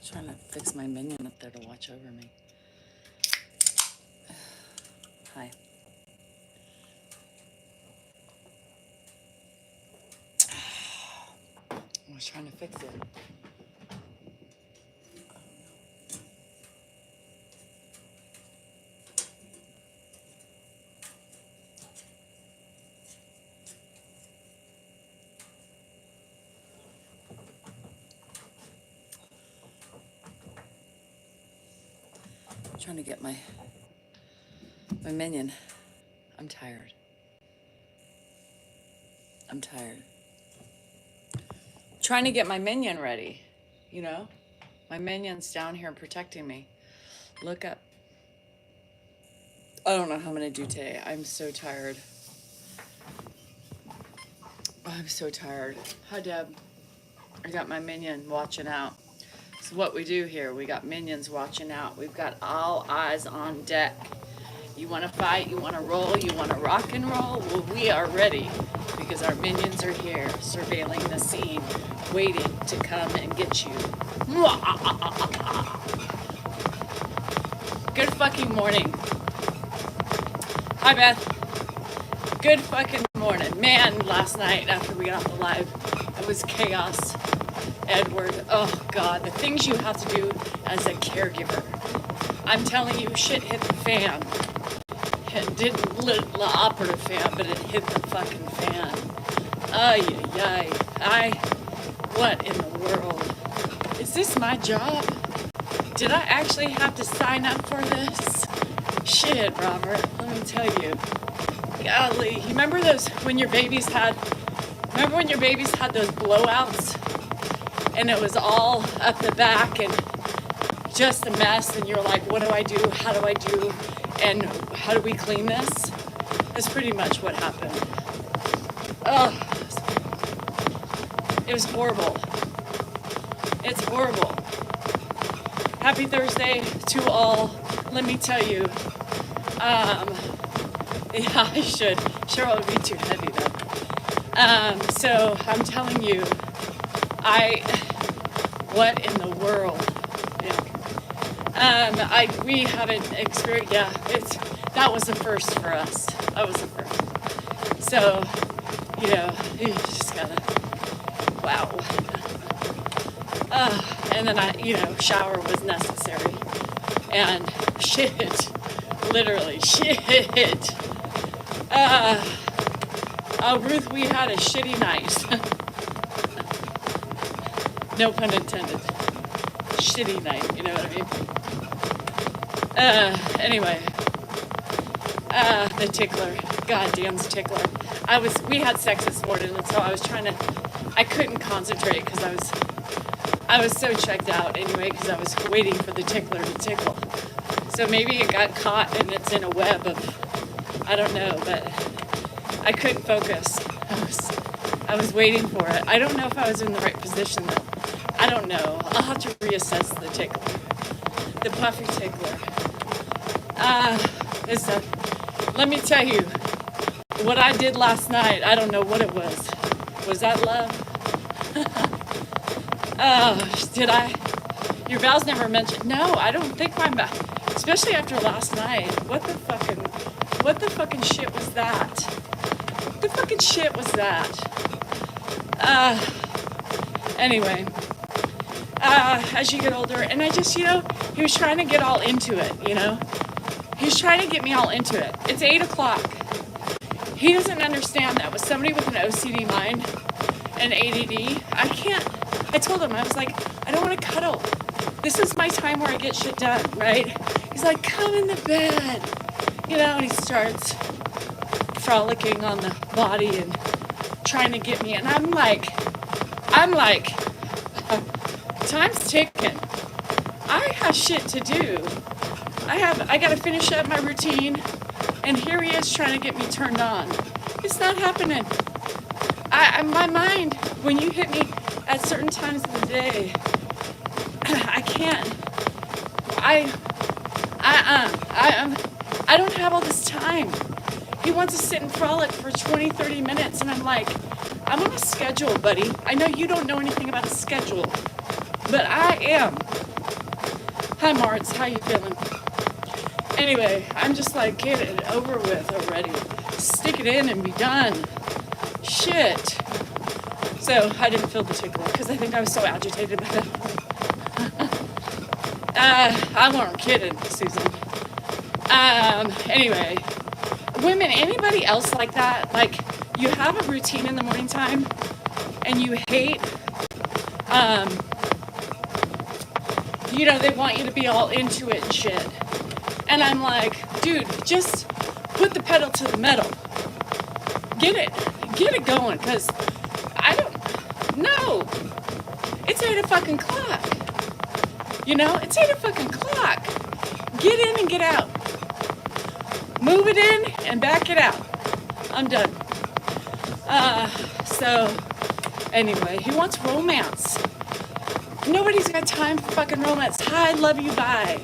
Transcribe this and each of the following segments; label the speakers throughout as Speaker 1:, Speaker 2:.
Speaker 1: Trying to fix my minion up there to watch over me. Hi. I was trying to fix it. Trying to get my minion. I'm tired. I'm tired. Trying to get my minion ready, you know? My minion's down here protecting me. Look up. I don't know how I'm gonna do today. I'm so tired. I'm so tired. Hi, Deb. I got my minion watching out. So what we do here, we got minions watching out. We've got all eyes on deck. You want to fight, you want to roll, you want to rock and roll? Well, we are ready because our minions are here, surveilling the scene, waiting to come and get you. Good fucking morning. Hi, Beth. Good fucking morning. Man, last night after we got off the live, it was chaos. Edward, oh God, the things you have to do as a caregiver. I'm telling you, shit hit the fan. It didn't lit the operative fan, but it hit the fucking fan. Ay, ay, ay. What in the world? Is this my job? Did I actually have to sign up for this? Shit, Robert, let me tell you. Golly, you remember those, when your babies had those blowouts? And it was all up the back and just a mess, and you're like, what do I do? How do I do? And how do we clean this? That's pretty much what happened. Ugh. It was horrible. It's horrible. Happy Thursday to all. Let me tell you. Yeah, I should. Cheryl would be too heavy though. So I'm telling you, what in the world? Yeah. We haven't experienced, yeah, that was the first for us. That was the first. So, you know, you just gotta, wow. And then shower was necessary. And shit, literally shit. Ruth, we had a shitty night. No pun intended. Shitty night, you know what I mean? Anyway. The tickler. Goddamn tickler. We had sex this morning, and so I couldn't concentrate because I was so checked out anyway because I was waiting for the tickler to tickle. So maybe it got caught and it's in a web of, I don't know, but I couldn't focus. I was waiting for it. I don't know if I was in the right position though. I don't know. I'll have to reassess the tickler. The puffy tickler. Let me tell you, what I did last night, I don't know what it was. Was that love? Did I? Your vows never mentioned. No, I don't think my vow, especially after last night. What the fucking shit was that? What the fucking shit was that? Anyway. As you get older, and I just, he was trying to get all into it, He was trying to get me all into it. It's 8 o'clock. He doesn't understand that with somebody with an OCD mind and ADD, I told him, I was like, I don't want to cuddle. This is my time where I get shit done, right? He's like, come in the bed, and he starts frolicking on the body and trying to get me, and I'm like, time's ticking. I have shit to do. I gotta finish up my routine, and here he is trying to get me turned on. It's not happening. My mind, when you hit me at certain times of the day, I can't. I don't have all this time. He wants to sit and frolic for 20, 30 minutes, and I'm like, I'm on a schedule, buddy. I know you don't know anything about a schedule. But I am. Hi, Martz. How you feeling? Anyway, I'm just like, get it over with already. Stick it in and be done. Shit. So I didn't feel the tickle because I think I was so agitated by that. I wasn't kidding, Susan. Anyway, women, anybody else like that? Like, you have a routine in the morning time and you hate, you know, they want you to be all into it and shit. And I'm like, dude, just put the pedal to the metal. Get it going, because I don't know. It's 8 o'clock. You know, it's 8 o'clock. Get in and get out. Move it in and back it out. I'm done. So, anyway, he wants romance. Nobody's got time for fucking romance. Hi, love you, bye.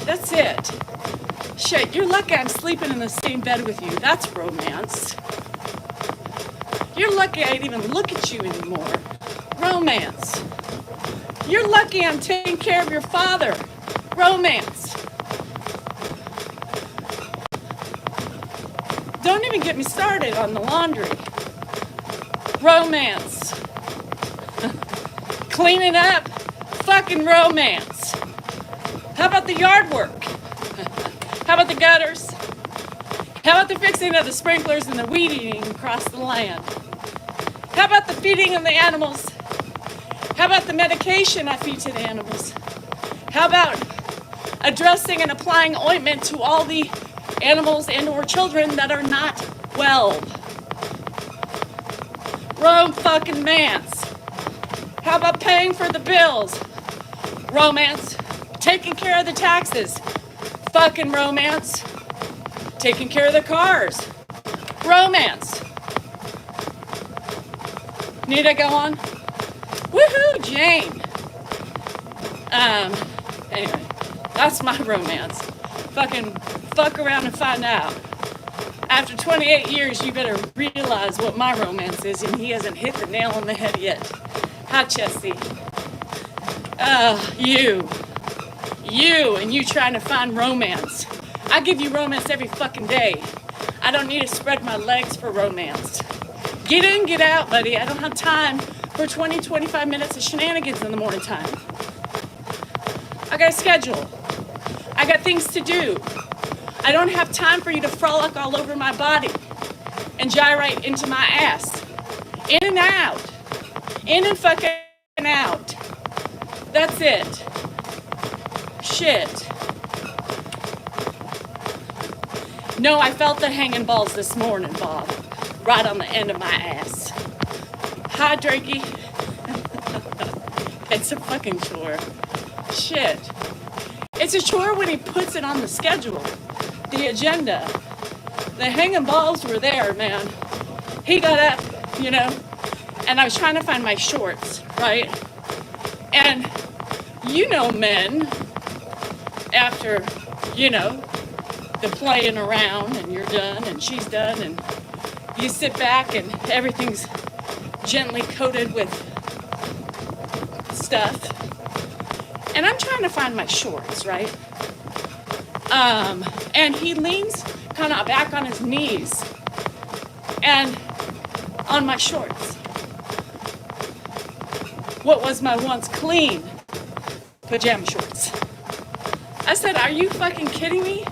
Speaker 1: That's it. Shit, you're lucky I'm sleeping in the same bed with you. That's romance. You're lucky I didn't even look at you anymore. Romance. You're lucky I'm taking care of your father. Romance. Don't even get me started on the laundry. Romance. Cleaning up. Fucking romance. How about the yard work? How about the gutters? How about the fixing of the sprinklers and the weed eating across the land? How about the feeding of the animals? How about the medication I feed to the animals? How about addressing and applying ointment to all the animals and or children that are not well? Fucking-mance. How about paying for the bills? Romance. Taking care of the taxes. Fucking romance. Taking care of the cars. Romance. Need I go on? Woohoo, Jane. Anyway, that's my romance. Fucking fuck around and find out. After 28 years, you better realize what my romance is, and he hasn't hit the nail on the head yet. Hi, Chessie. You and you trying to find romance. I give you romance every fucking day. I don't need to spread my legs for romance. Get in, get out, buddy. I don't have time for 20, 25 minutes of shenanigans in the morning time. I got a schedule. I got things to do. I don't have time for you to frolic all over my body and gyrate into my ass. In and out. In and fucking out. That's it. Shit. No, I felt the hanging balls this morning, Bob. Right on the end of my ass. Hi, Drakey. It's a fucking chore. Shit. It's a chore when he puts it on the schedule. The agenda. The hanging balls were there, man. He got up, you know, and I was trying to find my shorts, right? And you know men, after, you know, the playing around and you're done and she's done and you sit back and everything's gently coated with stuff. And I'm trying to find my shorts, right? And he leans kind of back on his knees and on my shorts. What was my once clean pajama shorts. I said, are you fucking kidding me?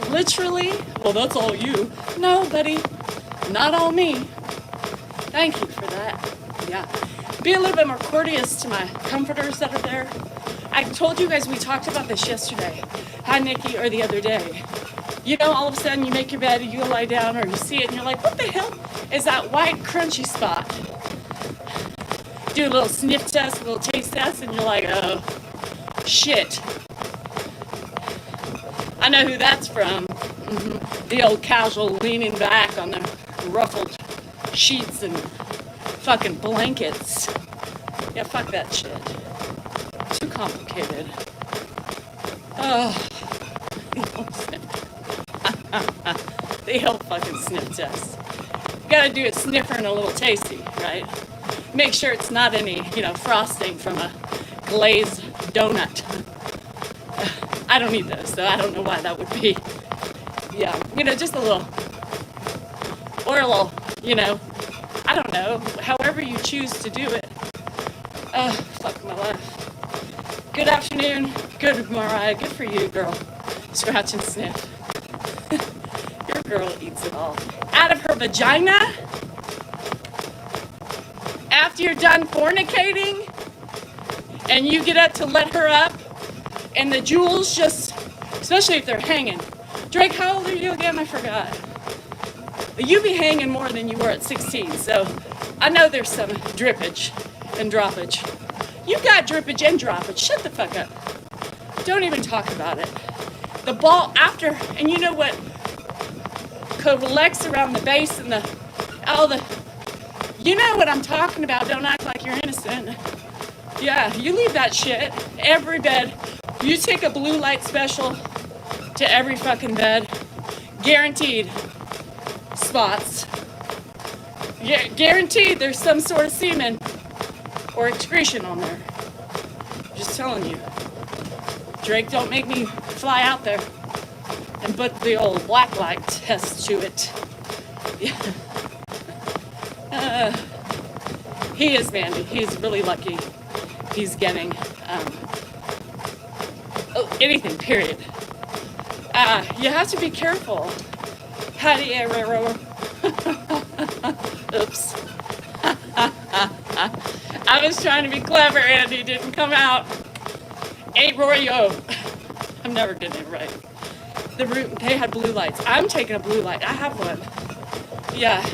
Speaker 1: Literally? Well, that's all you. No, buddy. Not all me. Thank you for that. Yeah. Be a little bit more courteous to my comforters that are there. I told you guys we talked about this yesterday. Hi, Nikki, or the other day. You know, all of a sudden you make your bed, you go lie down, or you see it, and you're like, what the hell is that white crunchy spot? Do a little sniff test, a little taste test, and you're like, oh, shit. I know who that's from. The old casual leaning back on the ruffled sheets and fucking blankets. Yeah, fuck that shit. Too complicated. Oh, the old fucking sniff test. You gotta do it sniffer and a little tasty, right? Make sure it's not any, frosting from a glazed donut. I don't eat those, so I don't know why that would be. Yeah, you know, just a little, or a little, you know, I don't know, however you choose to do it. Fuck my life. Good afternoon, good Mariah, good for you, girl. Scratch and sniff. Your girl eats it all. Out of her vagina? After you're done fornicating? And you get up to let her up? And the jewels just, especially if they're hanging. Drake, how old are you again? I forgot. You be hanging more than you were at 16, so I know there's some drippage and droppage. You got drippage and droppage. Shut the fuck up. Don't even talk about it. The ball after, and you know what collects around the base and all the, you know what I'm talking about. Don't act like you're innocent. Yeah, you leave that shit. Every bed. You take a blue light special to every fucking bed. Guaranteed spots. Yeah, guaranteed there's some sort of semen or excretion on there. Just telling you. Drake, don't make me fly out there and put the old black light test to it. Yeah. He is, Mandy. He's really lucky. He's getting anything, period. You have to be careful. Oops. I was trying to be clever and it didn't come out. Royo. I'm never getting it right. The room, they had blue lights. I'm taking a blue light. I have one. Yeah.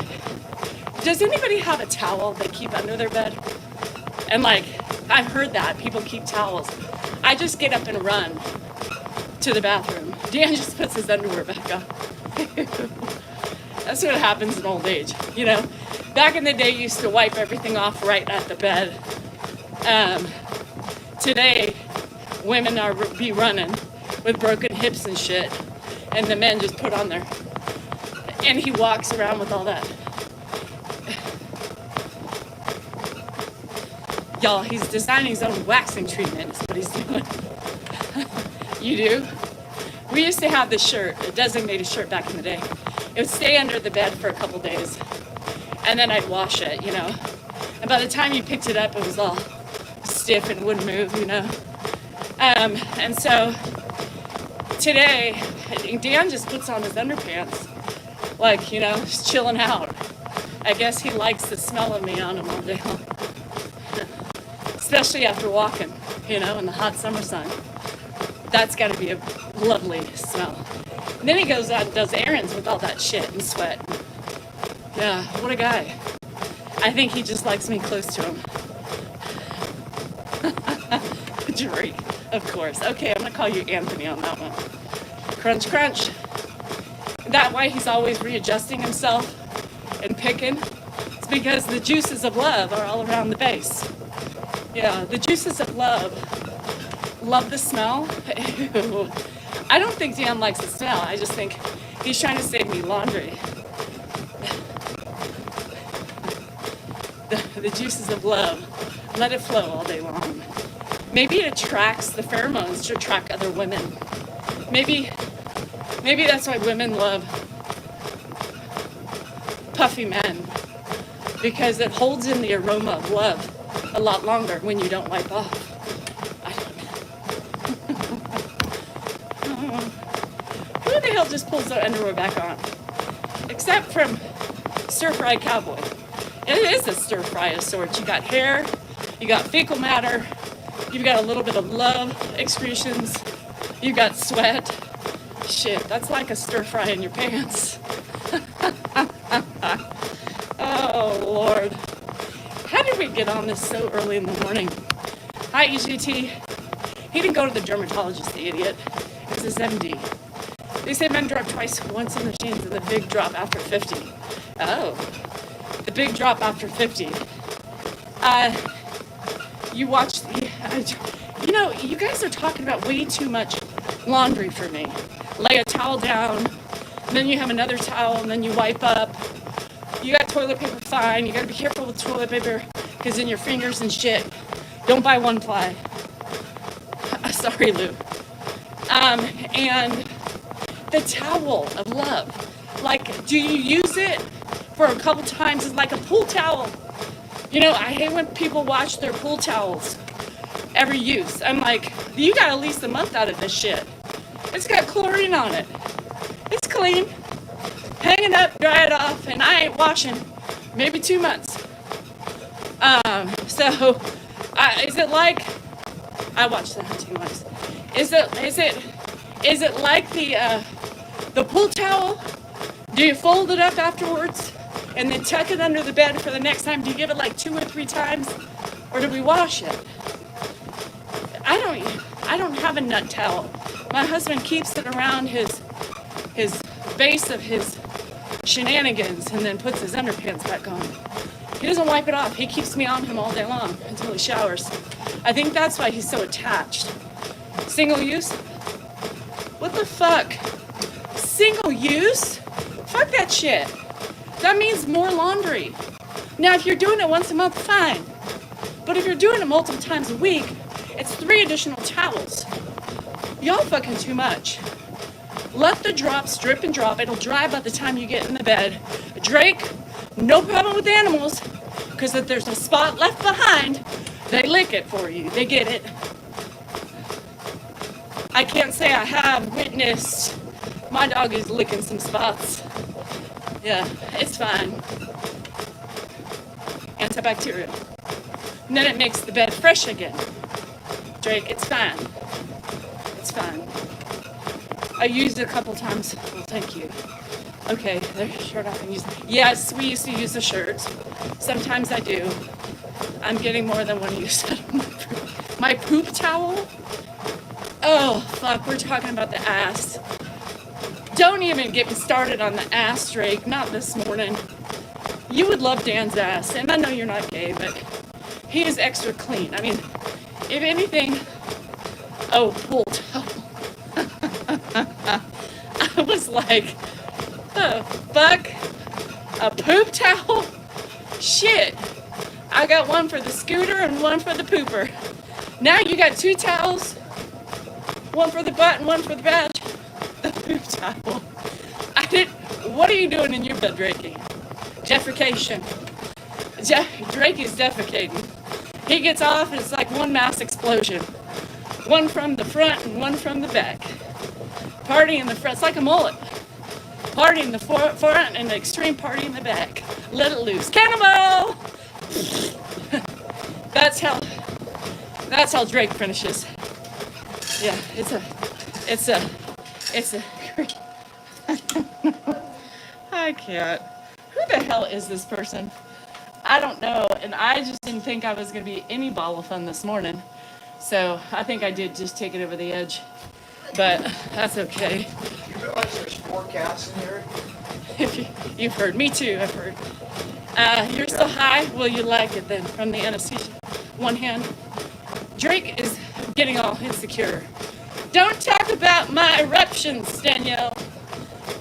Speaker 1: Does anybody have a towel they keep under their bed? And like, I've heard that people keep towels. I just get up and run to the bathroom. Dan just puts his underwear back on. That's what happens in old age, you know. Back in the day, you used to wipe everything off right at the bed. Today, women be running with broken hips and shit, and the men just put on their, and he walks around with all that. Y'all, he's designing his own waxing treatment is what he's doing. You do? We used to have this shirt, a designated shirt back in the day. It would stay under the bed for a couple days, and then I'd wash it, you know. And by the time you picked it up, it was all stiff and wouldn't move, you know. And so today, Dan just puts on his underpants, like, you know, just chilling out. I guess he likes the smell of me on him all day long. Especially after walking, you know, in the hot summer sun. That's got to be a lovely smell. And then he goes out and does errands with all that shit and sweat. Yeah, what a guy. I think he just likes me close to him. Drake, of course. Okay, I'm going to call you Anthony on that one. Crunch, crunch. That why he's always readjusting himself and picking? It's because the juices of love are all around the base. Yeah, the juices of love. Love the smell. Ew. I don't think Dan likes the smell. I just think he's trying to save me laundry. The juices of love. Let it flow all day long. Maybe it attracts the pheromones to attract other women. Maybe that's why women love puffy men. Because it holds in the aroma of love a lot longer when you don't wipe off. I don't know. Who the hell just pulls their underwear back on? Except from stir-fry cowboy. It is a stir-fry of sorts. You got hair, you got fecal matter, you've got a little bit of love excretions, you got sweat. Shit, that's like a stir-fry in your pants. Oh, Lord. How did we get on this so early in the morning? Hi, EGT. He didn't go to the dermatologist, the idiot. It was his MD. They say men drop once in their teens and the big drop after 50. Oh, the big drop after 50. You watch, you know, you guys are talking about way too much laundry for me. Lay a towel down, then you have another towel, and then you wipe up. You got toilet paper, fine. You gotta be careful with toilet paper, because in your fingers and shit. Don't buy one ply. Sorry, Lou. And the towel of love. Like, do you use it for a couple times? It's like a pool towel. You know, I hate when people wash their pool towels every use. I'm like, you got at least a month out of this shit. It's got chlorine on it. It's clean. Hang it up, dry it off, and I ain't washing maybe 2 months. Is it like, I watched the Hunting Wives. Is it like the pool towel? Do you fold it up afterwards and then tuck it under the bed for the next time? Do you give it like 2 or 3 times, or do we wash it? I don't have a nut towel. My husband keeps it around his base of his shenanigans and then puts his underpants back on. He doesn't wipe it off. He keeps me on him all day long until he showers. I think that's why he's so attached. Single use? What the fuck? Single use? Fuck that shit. That means more laundry. Now, if you're doing it once a month, fine. But if you're doing it multiple times a week, it's 3 additional towels. Y'all fucking too much. Let the drops drip and drop. It'll dry by the time you get in the bed. Drake, no problem with animals, because if there's a spot left behind, they lick it for you. They get it. I can't say I have witnessed my dog is licking some spots. Yeah, it's fine. Antibacterial. And then it makes the bed fresh again. Drake, it's fine. It's fine. I used it a couple times. Well, thank you. Okay, there's a shirt I can use. Yes, we used to use the shirts. Sometimes I do. I'm getting more than one use out of my poop towel. Oh, fuck, we're talking about the ass. Don't even get me started on the ass, Drake. Not this morning. You would love Dan's ass, and I know you're not gay, but he is extra clean. I mean, if anything, oh, pool towel. I was like, oh, fuck, a poop towel? Shit. I got one for the scooter and one for the pooper. Now you got 2 towels, one for the butt and one for the badge. The poop towel. What are you doing in your bed, Drakey? Defecation. Drake is defecating. He gets off and it's like one mass explosion. One from the front and one from the back. Party in the front. It's like a mullet. Party in the front and the extreme party in the back. Let it loose. Cannibal! That's how Drake finishes. Yeah, it's a I can't. Who the hell is this person? I don't know, and I just didn't think I was going to be any ball of fun this morning. So I think I did just take it over the edge. But that's okay.
Speaker 2: You realize there's 4 cats in here?
Speaker 1: You've heard. Me too, I've heard. You're so high? Well, you like it then from the anesthesia. One hand. Drake is getting all insecure. Don't talk about my eruptions, Danielle.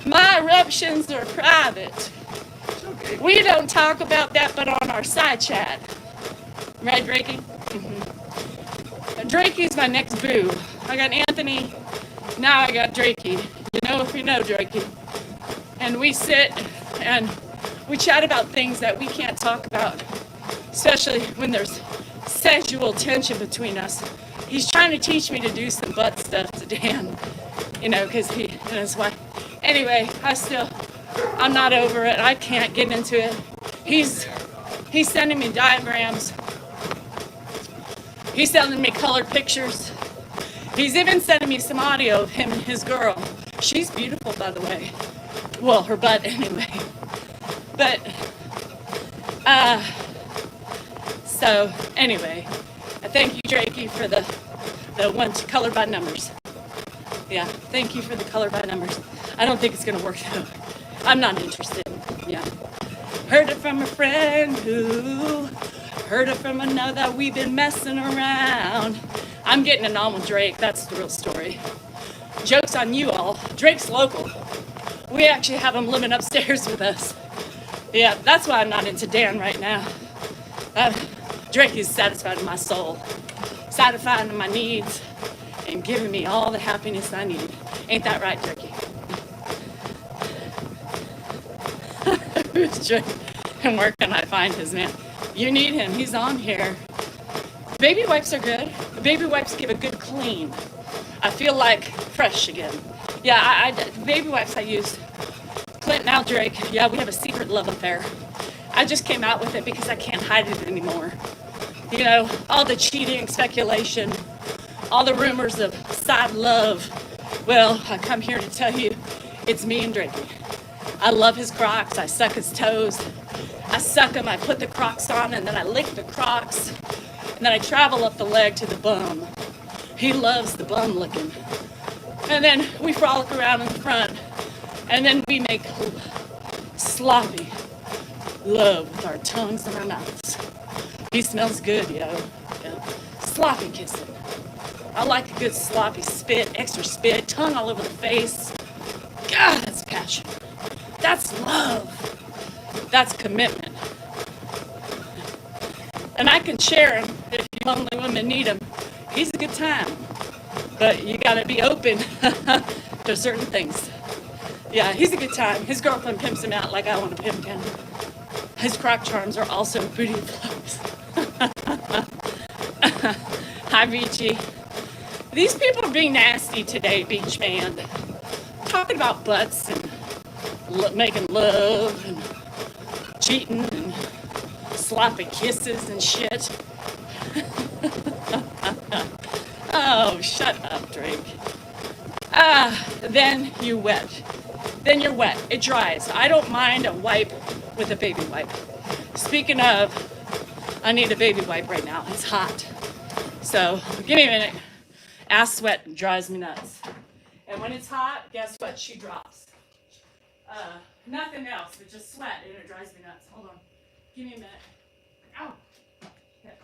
Speaker 1: My eruptions are private.
Speaker 2: Okay.
Speaker 1: We don't talk about that but on our side chat. Right, Drakey? Mm-hmm. Drakey's my next boo. I got Anthony, now I got Drakey. You know if you know Drakey. And we sit and we chat about things that we can't talk about, especially when there's sexual tension between us. He's trying to teach me to do some butt stuff to Dan, you know, because he and his wife. Anyway, I'm not over it. I can't get into it. He's sending me diagrams. He's sending me colored pictures. He's even sending me some audio of him and his girl. She's beautiful, by the way. Well, her butt anyway. But, so anyway, I thank you, Drakey, for the one color by numbers. Yeah, thank you for the color by numbers. I don't think it's gonna work though. I'm not interested. Yeah. Heard it from a friend who heard it from another. We've been messing around. I'm getting it on with Drake. That's the real story. Joke's on you all. Drake's local. We actually have him living upstairs with us. Yeah, that's why I'm not into Dan right now. Drake is satisfied in my soul, satisfying my needs, and giving me all the happiness I need. Ain't that right, Turkey? And where can I find his man? You need him. He's on here. Baby wipes are good. Baby wipes give a good clean. I feel like fresh again. Yeah, baby wipes I use. Clint and Drake. Yeah, we have a secret love affair. I just came out with it because I can't hide it anymore. You know, all the cheating, speculation, all the rumors of side love. Well, I come here to tell you, it's me and Drake. I love his Crocs. I suck his toes. I suck them. I put the Crocs on, and then I lick the Crocs, and then I travel up the leg to the bum. He loves the bum licking. And then we frolic around in the front, and then we make sloppy love with our tongues and our mouths. He smells good, yo. Yeah. Sloppy kissing. I like a good sloppy spit, extra spit, tongue all over the face. God, that's passion. That's love. That's commitment. And I can share him if you lonely women need him. He's a good time. But you gotta be open to certain things. Yeah, he's a good time. His girlfriend pimps him out like I want to pimp him. His Croc charms are also pretty close. Hi, Beachy. These people are being nasty today, Beach Man. Talking about butts and making love and cheating and sloppy kisses and shit. Oh, shut up, Drake. Then you wet. Then you're wet. It dries. I don't mind a wipe with a baby wipe. Speaking of, I need a baby wipe right now. It's hot. So, give me a minute. Ass sweat drives me nuts. And when it's hot, guess what? She drops. Nothing else, but just sweat, and it drives me nuts. Hold on. Give me a minute. Ow. Okay.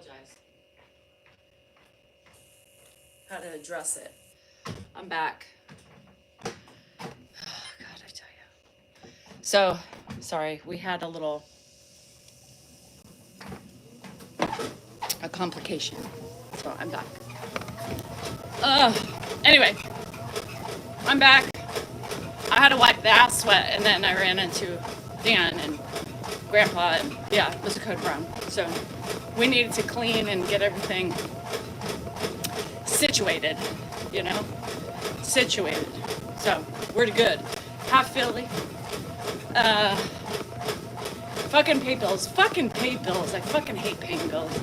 Speaker 1: apologize. How to address it. I'm back. Oh, God, I tell you. So, sorry, we had a complication. So I'm back. Anyway, I'm back. I had to wipe the ass sweat, and then I ran into Dan and Grandpa, and yeah, it was a code brown. So we needed to clean and get everything situated, you know? Situated. So we're good. Half Philly. Fucking pay bills. Fucking pay bills. I fucking hate paying bills.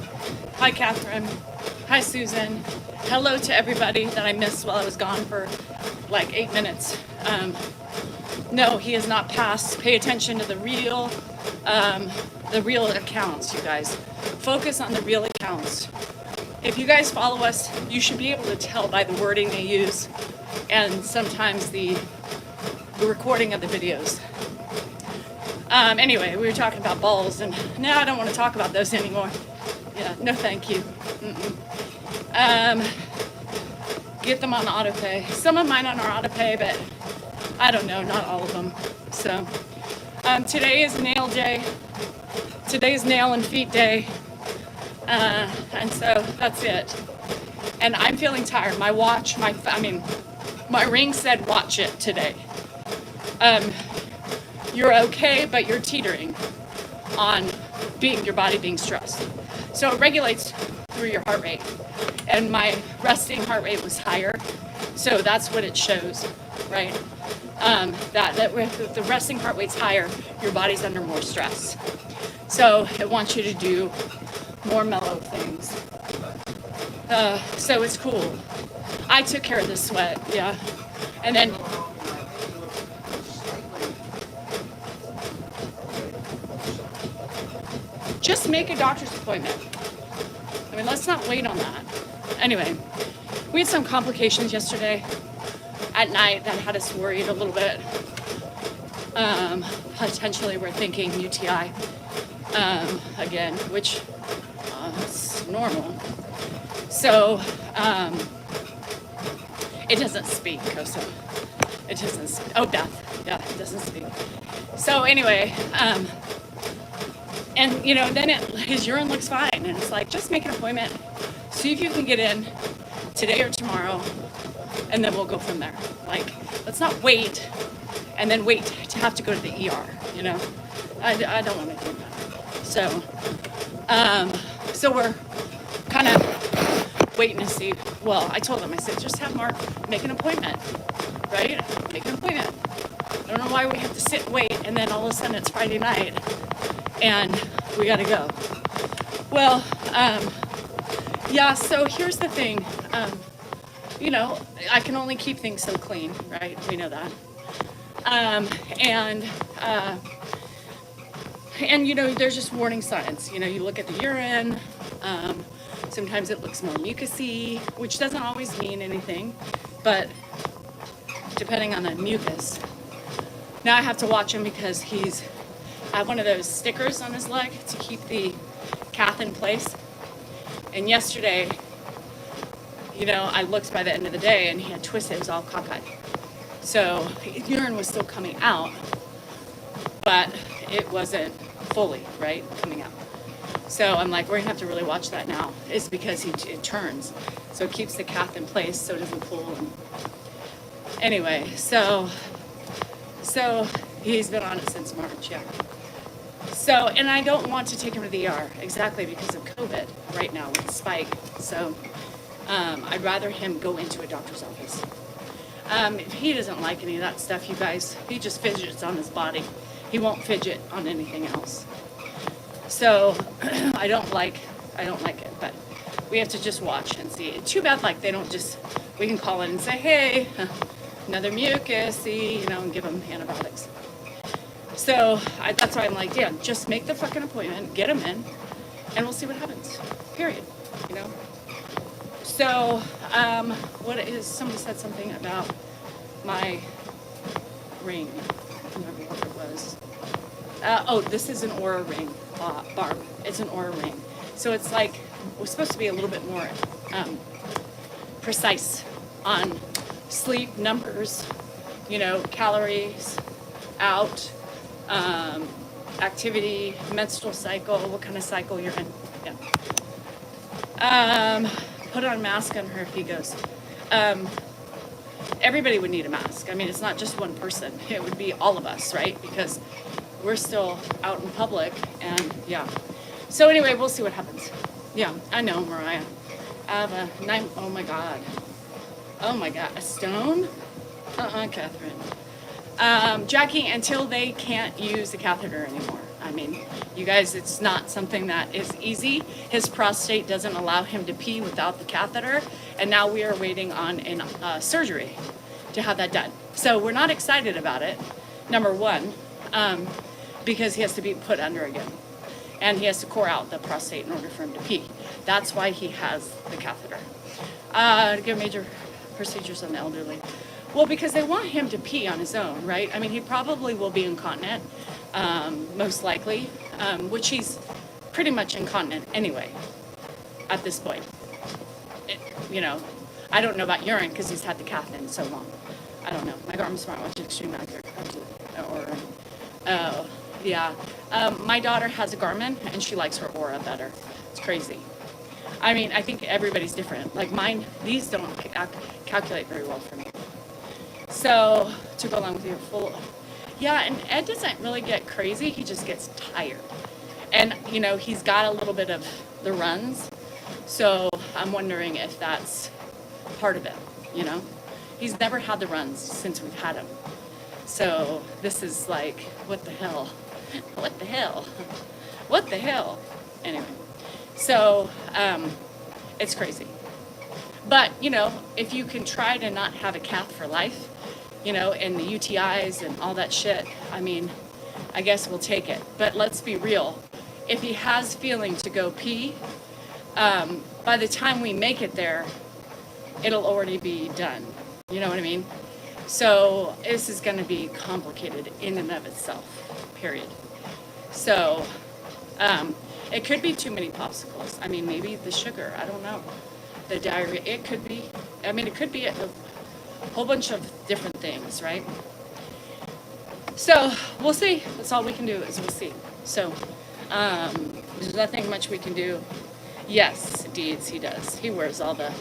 Speaker 1: Hi, Catherine. Hi, Susan. Hello to everybody that I missed while I was gone for like 8 minutes. No, he is not passed. Pay attention to the real accounts, you guys. Focus on the real accounts. If you guys follow us, you should be able to tell by the wording they use and sometimes the recording of the videos. Anyway, we were talking about balls, and now I don't want to talk about those anymore. Yeah, no thank you. Get them on autopay. Some of mine on our autopay, but I don't know, not all of them. So, today is nail day. Today's nail and feet day. And so that's it. And I'm feeling tired. My watch, my ring said watch it today. You're okay, but you're teetering on your body being stressed. So it regulates through your heart rate. And my resting heart rate was higher. So that's what it shows, right? That with the resting heart rate's higher, your body's under more stress. So it wants you to do more mellow things. So it's cool. I took care of the sweat, yeah. And then just make a doctor's appointment. I mean, let's not wait on that. Anyway, we had some complications yesterday at night that had us worried a little bit. Potentially we're thinking UTI again, which is normal. So it doesn't speak, Kosa. It doesn't. Oh, Beth. Yeah, it doesn't speak. So anyway, and you know, then his urine looks fine, and it's like, just make an appointment, see if you can get in today or tomorrow, and then we'll go from there. Like, let's not wait, and then wait to have to go to the ER. You know, I don't want to do that. So we're kind of waiting to see. Well, I told him, I said, just have Mark make an appointment, right? Make an appointment. I don't know why we have to sit and wait, and then all of a sudden it's Friday night, and we gotta go. Well, yeah, so here's the thing. You know, I can only keep things so clean, right? We know that. And you know, there's just warning signs. You know, you look at the urine, sometimes it looks more mucusy, which doesn't always mean anything, but depending on the mucus. Now I have to watch him because I have one of those stickers on his leg to keep the cath in place. And yesterday, you know, I looked by the end of the day and he had twisted, it was all cockeyed. So urine was still coming out, but it wasn't fully, right, coming out. So I'm like, we're gonna have to really watch that now. It's because it turns. So it keeps the cath in place so it doesn't pull. And anyway, so he's been on it since March, yeah. So, and I don't want to take him to the ER exactly because of COVID right now with the spike. So I'd rather him go into a doctor's office. He doesn't like any of that stuff, you guys. He just fidgets on his body. He won't fidget on anything else. So I don't like it, but we have to just watch and see. Too bad, like, they don't just, we can call in and say, hey, another mucus, see, you know, and give them antibiotics. So that's why I'm like, yeah, just make the fucking appointment, get him in, and we'll see what happens, period, you know? So, somebody said something about my ring. I don't remember what it was. Oh, this is an aura ring, Barb. It's an aura ring. So it's like we're supposed to be a little bit more precise on sleep numbers, you know, calories out, activity, menstrual cycle, what kind of cycle you're in. Yeah. Put on a mask on her if he goes. Everybody would need a mask. I mean, it's not just one person. It would be all of us, right? Because we're still out in public, and yeah. So anyway, we'll see what happens. Yeah, I know, Mariah. I have a 9, oh my God. Oh my God, a stone? Catherine. Jackie, until they can't use the catheter anymore. I mean, you guys, it's not something that is easy. His prostate doesn't allow him to pee without the catheter, and now we are waiting on surgery to have that done. So we're not excited about it, number one, because he has to be put under again, and he has to core out the prostate in order for him to pee. That's why he has the catheter. To give major procedures on the elderly. Well, because they want him to pee on his own, right? I mean, he probably will be incontinent, most likely, which he's pretty much incontinent anyway at this point. You know, I don't know about urine because he's had the cath in so long. I don't know. My Garmin smartwatch is extremely accurate. Yeah. My daughter has a Garmin and she likes her Aura better. It's crazy. I mean, I think everybody's different. Like mine, these don't calculate very well for me. So, to go along with your full, yeah, and Ed doesn't really get crazy, he just gets tired. And, you know, he's got a little bit of the runs, so I'm wondering if that's part of it, you know? He's never had the runs since we've had him. So, this is like, what the hell? What the hell? What the hell? Anyway, so, it's crazy. But, you know, if you can try to not have a cath for life, you know, and the UTIs and all that shit, I mean, I guess we'll take it. But let's be real. If he has feeling to go pee, by the time we make it there, it'll already be done. You know what I mean? So this is going to be complicated in and of itself, period. So it could be too many popsicles. I mean, maybe the sugar, I don't know. The diarrhea, it could be, I mean, it could be a whole bunch of different things, right? So we'll see. That's all we can do is we'll see. So there's nothing much we can do. Yes, deeds, he does. He wears all the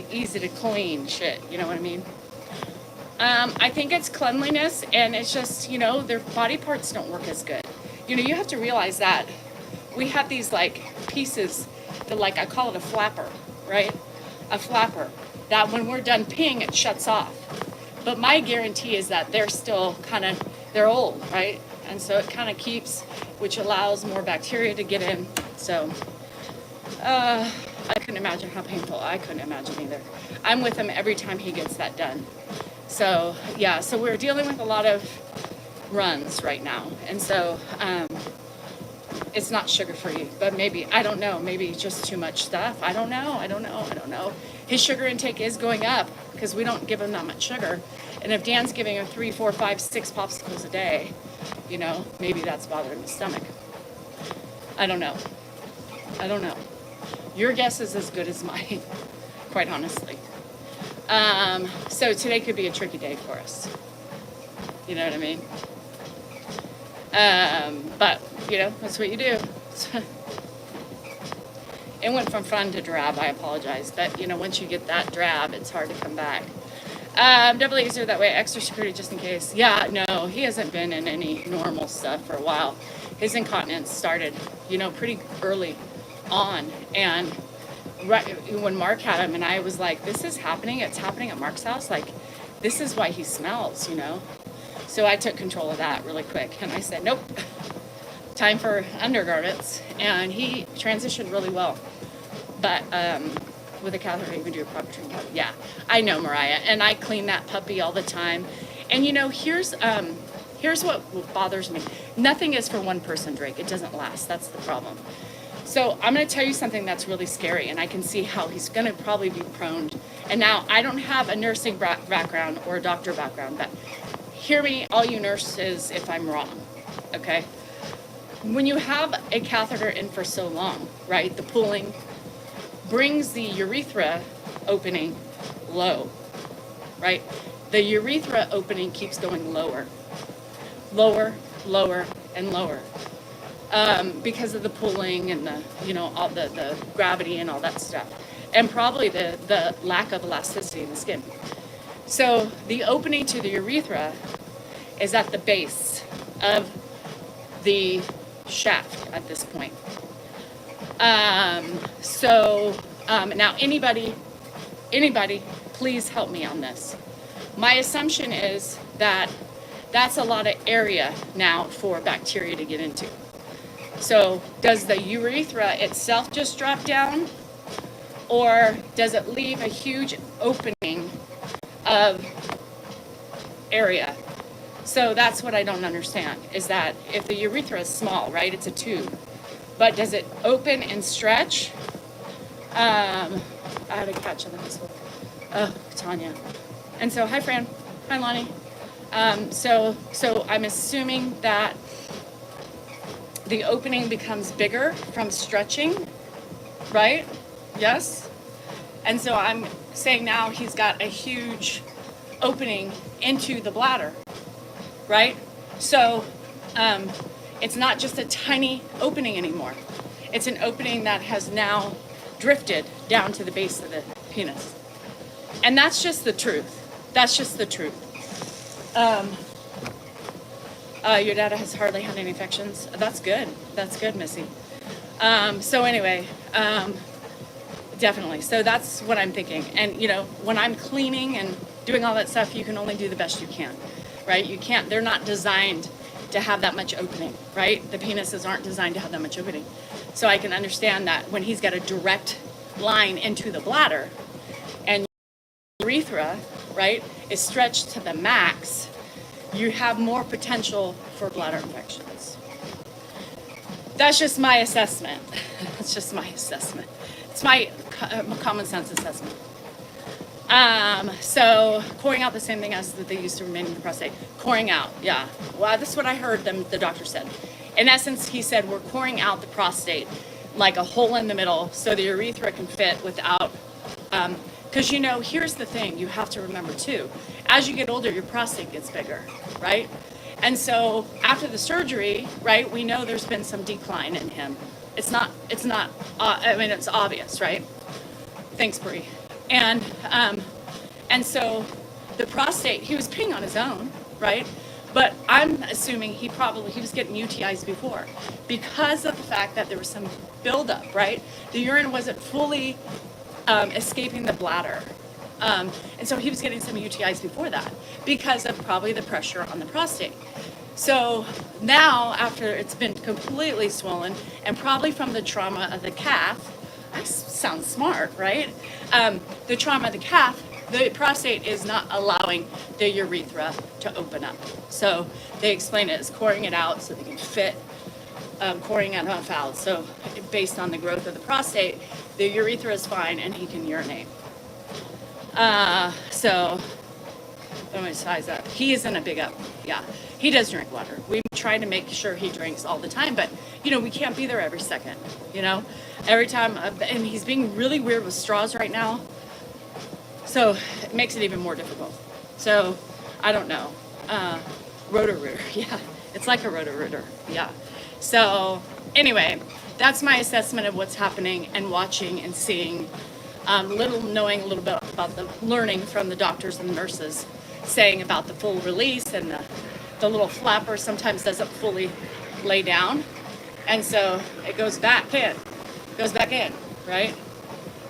Speaker 1: easy to clean shit, you know what I mean? I think it's cleanliness, and it's just, you know, their body parts don't work as good. You know, you have to realize that we have these like pieces that, like, I call it a flapper, right? A flapper that when we're done peeing, it shuts off. But my guarantee is that they're still they're old, right? And so it kind of keeps, which allows more bacteria to get in. So I couldn't imagine how painful. I couldn't imagine either. I'm with him every time he gets that done. So yeah, so we're dealing with a lot of runs right now. And so it's not sugar-free, but maybe, I don't know, maybe just too much stuff. I don't know. His sugar intake is going up because we don't give him that much sugar. And if Dan's giving him 3, 4, 5, 6 popsicles a day, you know, maybe that's bothering his stomach. I don't know. Your guess is as good as mine, quite honestly. So today could be a tricky day for us. You know what I mean? But, you know, that's what you do. It went from fun to drab, I apologize. But, you know, once you get that drab, it's hard to come back. Double laser that way, extra security just in case. Yeah, no, he hasn't been in any normal stuff for a while. His incontinence started, you know, pretty early on. And right when Mark had him, and I was like, this is happening. It's happening at Mark's house. Like, this is why he smells, you know. So I took control of that really quick. And I said, nope, time for undergarments. And he transitioned really well. But with a catheter, you can do a proper treatment. Yeah, I know, Mariah. And I clean that puppy all the time. And, you know, here's what bothers me. Nothing is for one person, Drake. It doesn't last. That's the problem. So I'm going to tell you something that's really scary, and I can see how he's going to probably be prone. And now, I don't have a nursing background or a doctor background, but hear me, all you nurses, if I'm wrong, okay? when you have a catheter in for so long, right, the pooling brings the urethra opening low, right? The urethra opening keeps going lower, lower, lower, and lower. Because of the pulling and the, you know, all the gravity and all that stuff. And probably the lack of elasticity in the skin. So the opening to the urethra is at the base of the shaft at this point. Now anybody, please help me on this. My assumption is that that's a lot of area now for bacteria to get into. So does the urethra itself just drop down, or does it leave a huge opening of area? So that's what I don't understand, is that if the urethra is small, right, it's a tube, but does it open and stretch? I had a catch on this one. Oh, Tanya. And so, hi Fran, hi Lonnie. So I'm assuming that the opening becomes bigger from stretching, right? Yes? And so I'm saying now he's got a huge opening into the bladder, right? So it's not just a tiny opening anymore. It's an opening that has now drifted down to the base of the penis. And that's just the truth. That's just the truth. Your dad has hardly had any infections. That's good. That's good, Missy. So anyway, definitely. So that's what I'm thinking. And, you know, when I'm cleaning and doing all that stuff, you can only do the best you can, right? You can't, they're not designed to have that much opening, right? The penises aren't designed to have that much opening. So I can understand that when he's got a direct line into the bladder and urethra, right, is stretched to the max, you have more potential for bladder infections. That's just my assessment. That's just my assessment. It's my common sense assessment. So coring out, the same thing as that they used to remain in the prostate. Coring out, yeah. Well, that's what I heard the doctor said. In essence, he said we're coring out the prostate like a hole in the middle so the urethra can fit without, because you know, here's the thing you have to remember too. As you get older, your prostate gets bigger, right? And so after the surgery, right, we know there's been some decline in him. It's obvious, right? Thanks, Bree. And so the prostate, he was peeing on his own, right? But I'm assuming he was getting UTIs before because of the fact that there was some buildup, right? The urine wasn't fully escaping the bladder. And so he was getting some UTIs before that because of probably the pressure on the prostate. So now, after it's been completely swollen, and probably from the trauma of the cath, I sound smart, right? The trauma of the cath, the prostate is not allowing the urethra to open up. So they explain it as coring it out so they can fit, coring it out valves. So based on the growth of the prostate, the urethra is fine and he can urinate. So I'm gonna size up. He is in a big up, yeah. He does drink water. We try to make sure he drinks all the time, but you know, we can't be there every second, you know? Every time, and he's being really weird with straws right now. So it makes it even more difficult. So I don't know. Roto-Rooter, yeah. It's like a Roto-Rooter, yeah. So anyway, that's my assessment of what's happening and watching and seeing, knowing a little bit about the learning from the doctors and nurses saying about the full release, and the little flapper sometimes doesn't fully lay down. And so it goes back in, right?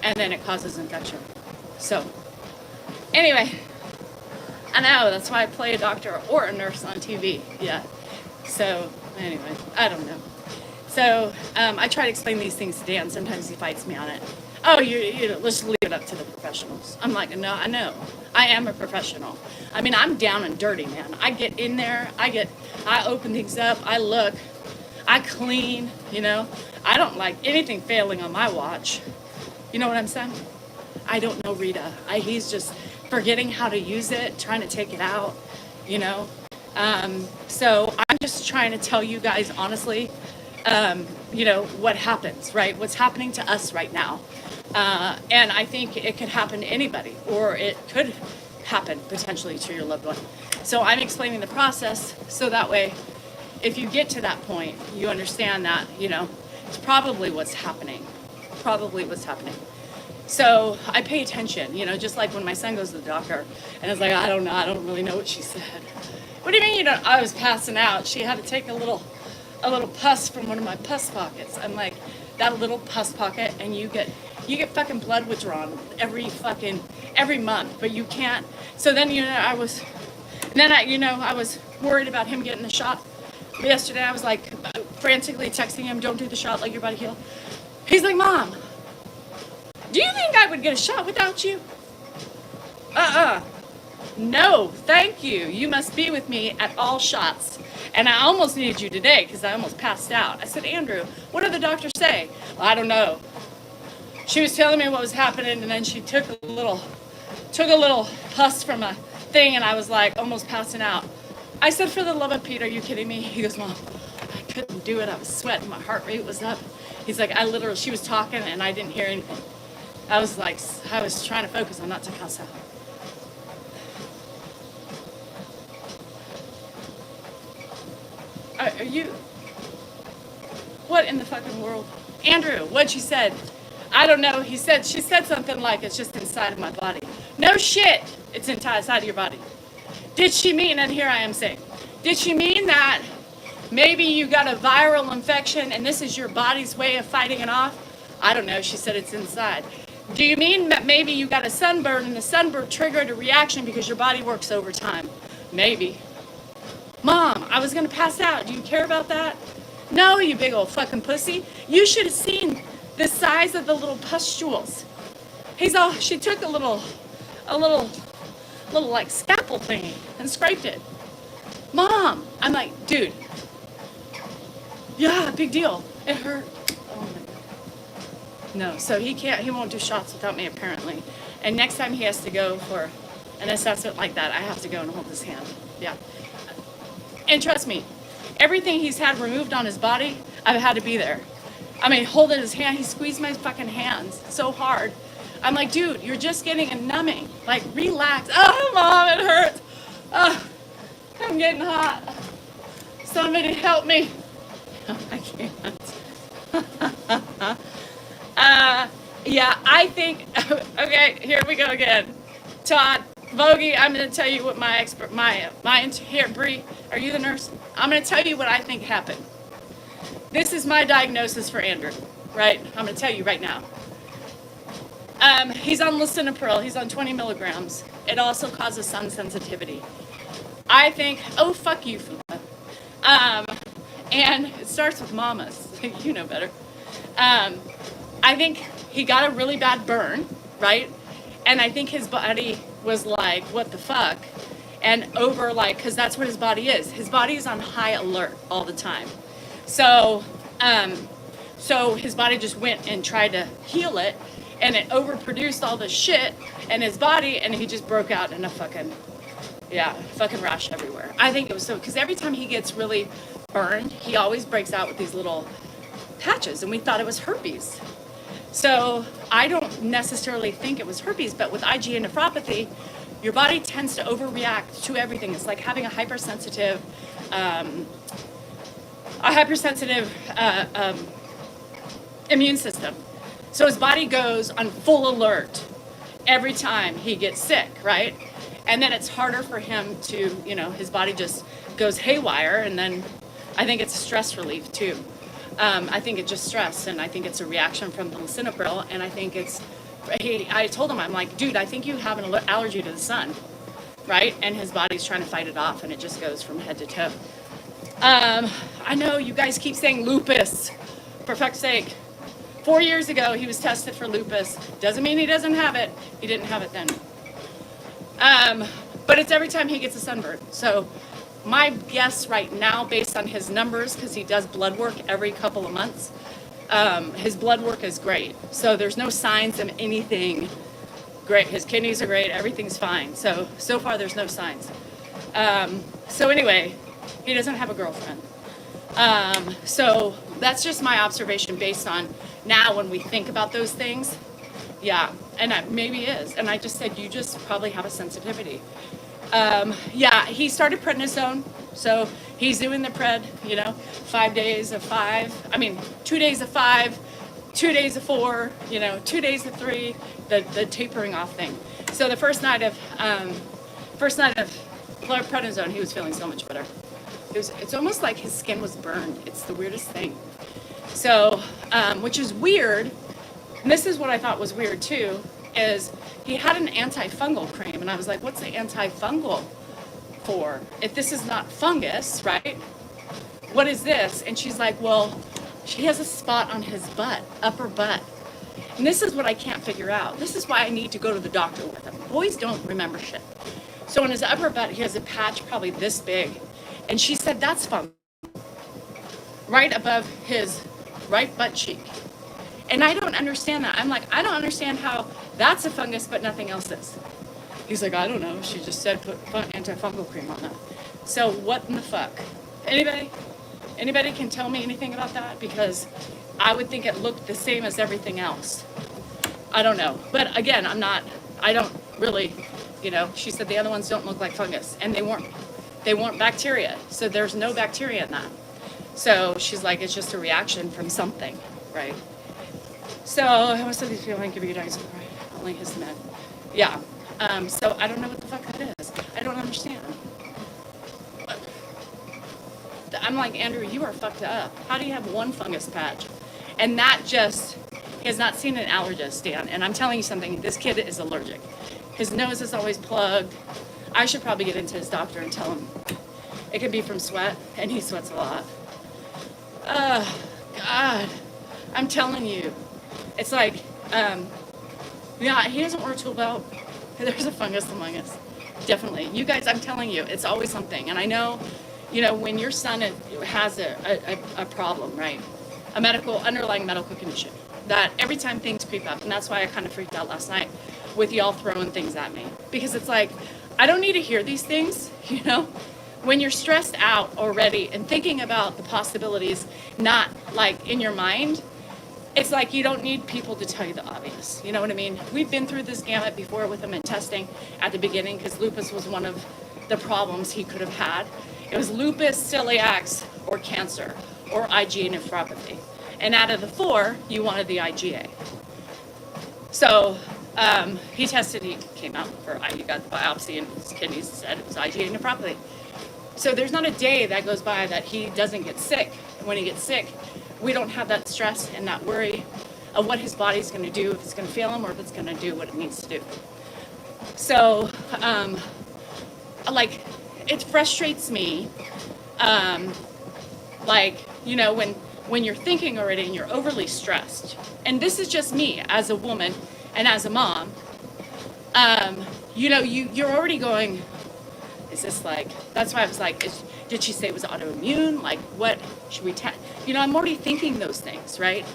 Speaker 1: And then it causes infection. So anyway, I know, that's why I play a doctor or a nurse on TV, yeah. So anyway, I don't know. So I try to explain these things to Dan. Sometimes he fights me on it. Oh, you know, let's leave it up to the professionals. I'm like, no, I know. I am a professional. I mean, I'm down and dirty, man. I get in there, I open things up, I look, I clean, you know. I don't like anything failing on my watch. You know what I'm saying? I don't know Rita. He's just forgetting how to use it, trying to take it out, you know. So I'm just trying to tell you guys honestly you know, what happens, right? What's happening to us right now. And I think it could happen to anybody, or it could happen potentially to your loved one. So I'm explaining the process so that way, if you get to that point, you understand that, you know, it's probably what's happening. Probably what's happening. So I pay attention, you know, just like when my son goes to the doctor and it's like, I don't know, I don't really know what she said. What do you mean you don't? I was passing out. She had to take a little pus from one of my pus pockets. I'm like, that little pus pocket, and you get fucking blood withdrawn every month, but you can't. So then, you know, I was worried about him getting the shot. Yesterday I was like frantically texting him, don't do the shot, let your body heal. He's like, Mom, do you think I would get a shot without you? No, thank you. You must be with me at all shots. And I almost needed you today because I almost passed out. I said, Andrew, what did the doctor say? Well, I don't know. She was telling me what was happening, and then she took a little pus from a thing, and I was like almost passing out. I said, for the love of Pete, are you kidding me? He goes, Mom, I couldn't do it. I was sweating. My heart rate was up. He's like, she was talking, and I didn't hear anything. I was trying to focus on not to pass out. Are you? What in the fucking world? Andrew, what she said? I don't know. She said something like it's just inside of my body. No shit. It's inside of your body. Did she mean, and here I am saying, did she mean that maybe you got a viral infection and this is your body's way of fighting it off? I don't know. She said it's inside. Do you mean that maybe you got a sunburn and the sunburn triggered a reaction because your body works overtime? Maybe. Mom, I was going to pass out. Do you care about that? No, you big old fucking pussy. You should have seen the size of the little pustules. She took a little like scalpel thingy and scraped it. Mom, I'm like, dude, yeah, big deal. It hurt. Oh my God. No, so he won't do shots without me apparently. And next time he has to go for an assessment like that, I have to go and hold his hand. Yeah. And trust me, everything he's had removed on his body, I've had to be there. I mean, holding his hand, he squeezed my fucking hands so hard. I'm like, dude, you're just getting a numbing. Like, relax. Oh, Mom, it hurts. Oh, I'm getting hot. Somebody help me. I can't. Yeah, I think, okay, here we go again. Todd, Vogie, I'm going to tell you what here, Bree, are you the nurse? I'm going to tell you what I think happened. This is my diagnosis for Andrew, right? I'm going to tell you right now. He's on lisinopril. He's on 20 milligrams. It also causes sun sensitivity. I think, oh, fuck you, Fuma. And it starts with mamas. You know better. I think he got a really bad burn, right? And I think his body was like, what the fuck? And because that's what his body is. His body is on high alert all the time. So his body just went and tried to heal it, and it overproduced all this shit in his body, and he just broke out in a fucking rash everywhere. I think it was because every time he gets really burned, he always breaks out with these little patches, and we thought it was herpes. So I don't necessarily think it was herpes, but with IgA nephropathy, your body tends to overreact to everything. It's like having a hypersensitive immune system. So his body goes on full alert every time he gets sick, right? And then it's harder for him to, his body just goes haywire, and then I think it's stress relief too. I think it's just stress, and I think it's a reaction from the lisinopril, and I think I told him, I'm like, dude, I think you have an allergy to the sun, right? And his body's trying to fight it off, and it just goes from head to toe. I know you guys keep saying lupus, for fuck's sake. 4 years ago, he was tested for lupus. Doesn't mean he doesn't have it. He didn't have it then. But it's every time he gets a sunburn. So my guess right now, based on his numbers, because he does blood work every couple of months, his blood work is great. So there's no signs of anything great. His kidneys are great. Everything's fine. So far, there's no signs. So anyway, he doesn't have a girlfriend. So That's just my observation based on now when we think about those things. Yeah, and maybe is. And I just said, you just probably have a sensitivity. Yeah, he started prednisone. So he's doing the pred, 5 days of 5. I mean, 2 days of 5, 2 days of 4, 2 days of 3, the tapering off thing. So the first night of prednisone, he was feeling so much better. It's almost like his skin was burned. It's the weirdest thing. So, which is weird. And this is what I thought was weird too, is he had an antifungal cream. And I was like, what's the antifungal for? If this is not fungus, right? What is this? And she's like, well, he has a spot on his butt, upper butt. And this is what I can't figure out. This is why I need to go to the doctor with him. Boys don't remember shit. So on his upper butt, he has a patch probably this big. And she said, that's fungus. Right above his right butt cheek. And I don't understand that. I'm like, I don't understand how that's a fungus, but nothing else is. He's like, I don't know. She just said put antifungal cream on that. So what in the fuck? Anybody can tell me anything about that? Because I would think it looked the same as everything else. I don't know. But again, I don't really, she said the other ones don't look like fungus. And they weren't bacteria. So there's no bacteria in that. So she's like, it's just a reaction from something, right? So I was like, feeling could be diagnosed only his med. Yeah. So I don't know what the fuck that is. I don't understand. I'm like, Andrew, you are fucked up. How do you have one fungus patch? And that just, he has not seen an allergist, Dan. And I'm telling you something, this kid is allergic. His nose is always plugged. I should probably get into his doctor and tell him it could be from sweat, and he sweats a lot. God, I'm telling you. It's like, yeah, he doesn't wear a tool belt. There's a fungus among us. Definitely. You guys, I'm telling you, it's always something. And I know, when your son has a problem, right? Underlying medical condition, that every time things creep up, and that's why I kind of freaked out last night with y'all throwing things at me. Because it's like, I don't need to hear these things, When you're stressed out already and thinking about the possibilities, not like in your mind, it's like you don't need people to tell you the obvious. You know what I mean? We've been through this gamut before with him in testing at the beginning because lupus was one of the problems he could have had. It was lupus, celiacs, or cancer, or IgA nephropathy. And out of the 4, you wanted the IgA. So he tested, he came out you got the biopsy and his kidneys said it was IgA nephropathy. So there's not a day that goes by that he doesn't get sick. And when he gets sick, we don't have that stress and that worry of what his body's going to do, if it's going to fail him or if it's going to do what it needs to do. So, it frustrates me, when you're thinking already and you're overly stressed. And this is just me as a woman and as a mom. You're already going, is this that's why I was like, did she say it was autoimmune? Like, what should we I'm already thinking those things, right?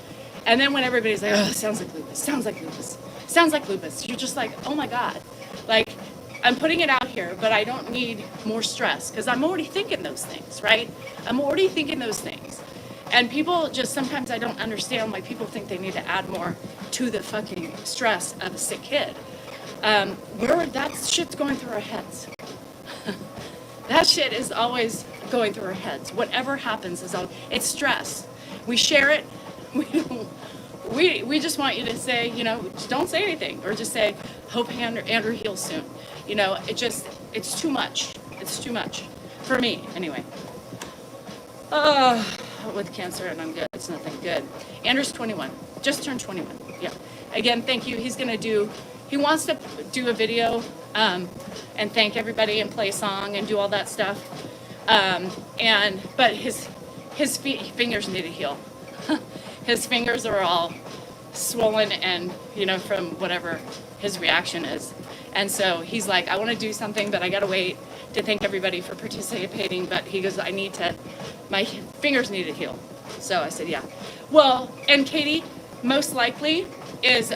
Speaker 1: And then when everybody's like, oh, sounds like lupus, sounds like lupus, sounds like lupus, you're just like, oh my God. Like, I'm putting it out here, but I don't need more stress because I'm already thinking those things, right? I'm already thinking those things. And people just, sometimes I don't understand why people think they need to add more to the fucking stress of a sick kid. That shit's going through our heads. That shit is always going through our heads. Whatever happens it's stress. We share it. We just want you to say, don't say anything, or just say, hope Andrew heals soon. It's too much. It's too much for me, anyway. With cancer, and I'm good. It's nothing good. Andrew's 21. Just turned 21. Yeah. Again, thank you. He wants to do a video and thank everybody and play a song and do all that stuff. But his fingers need to heal. His fingers are all swollen and, from whatever his reaction is. And so he's like, I want to do something, but I got to wait to thank everybody for participating. But he goes, my fingers need to heal. So I said, yeah. Well, and Katie, most likely is,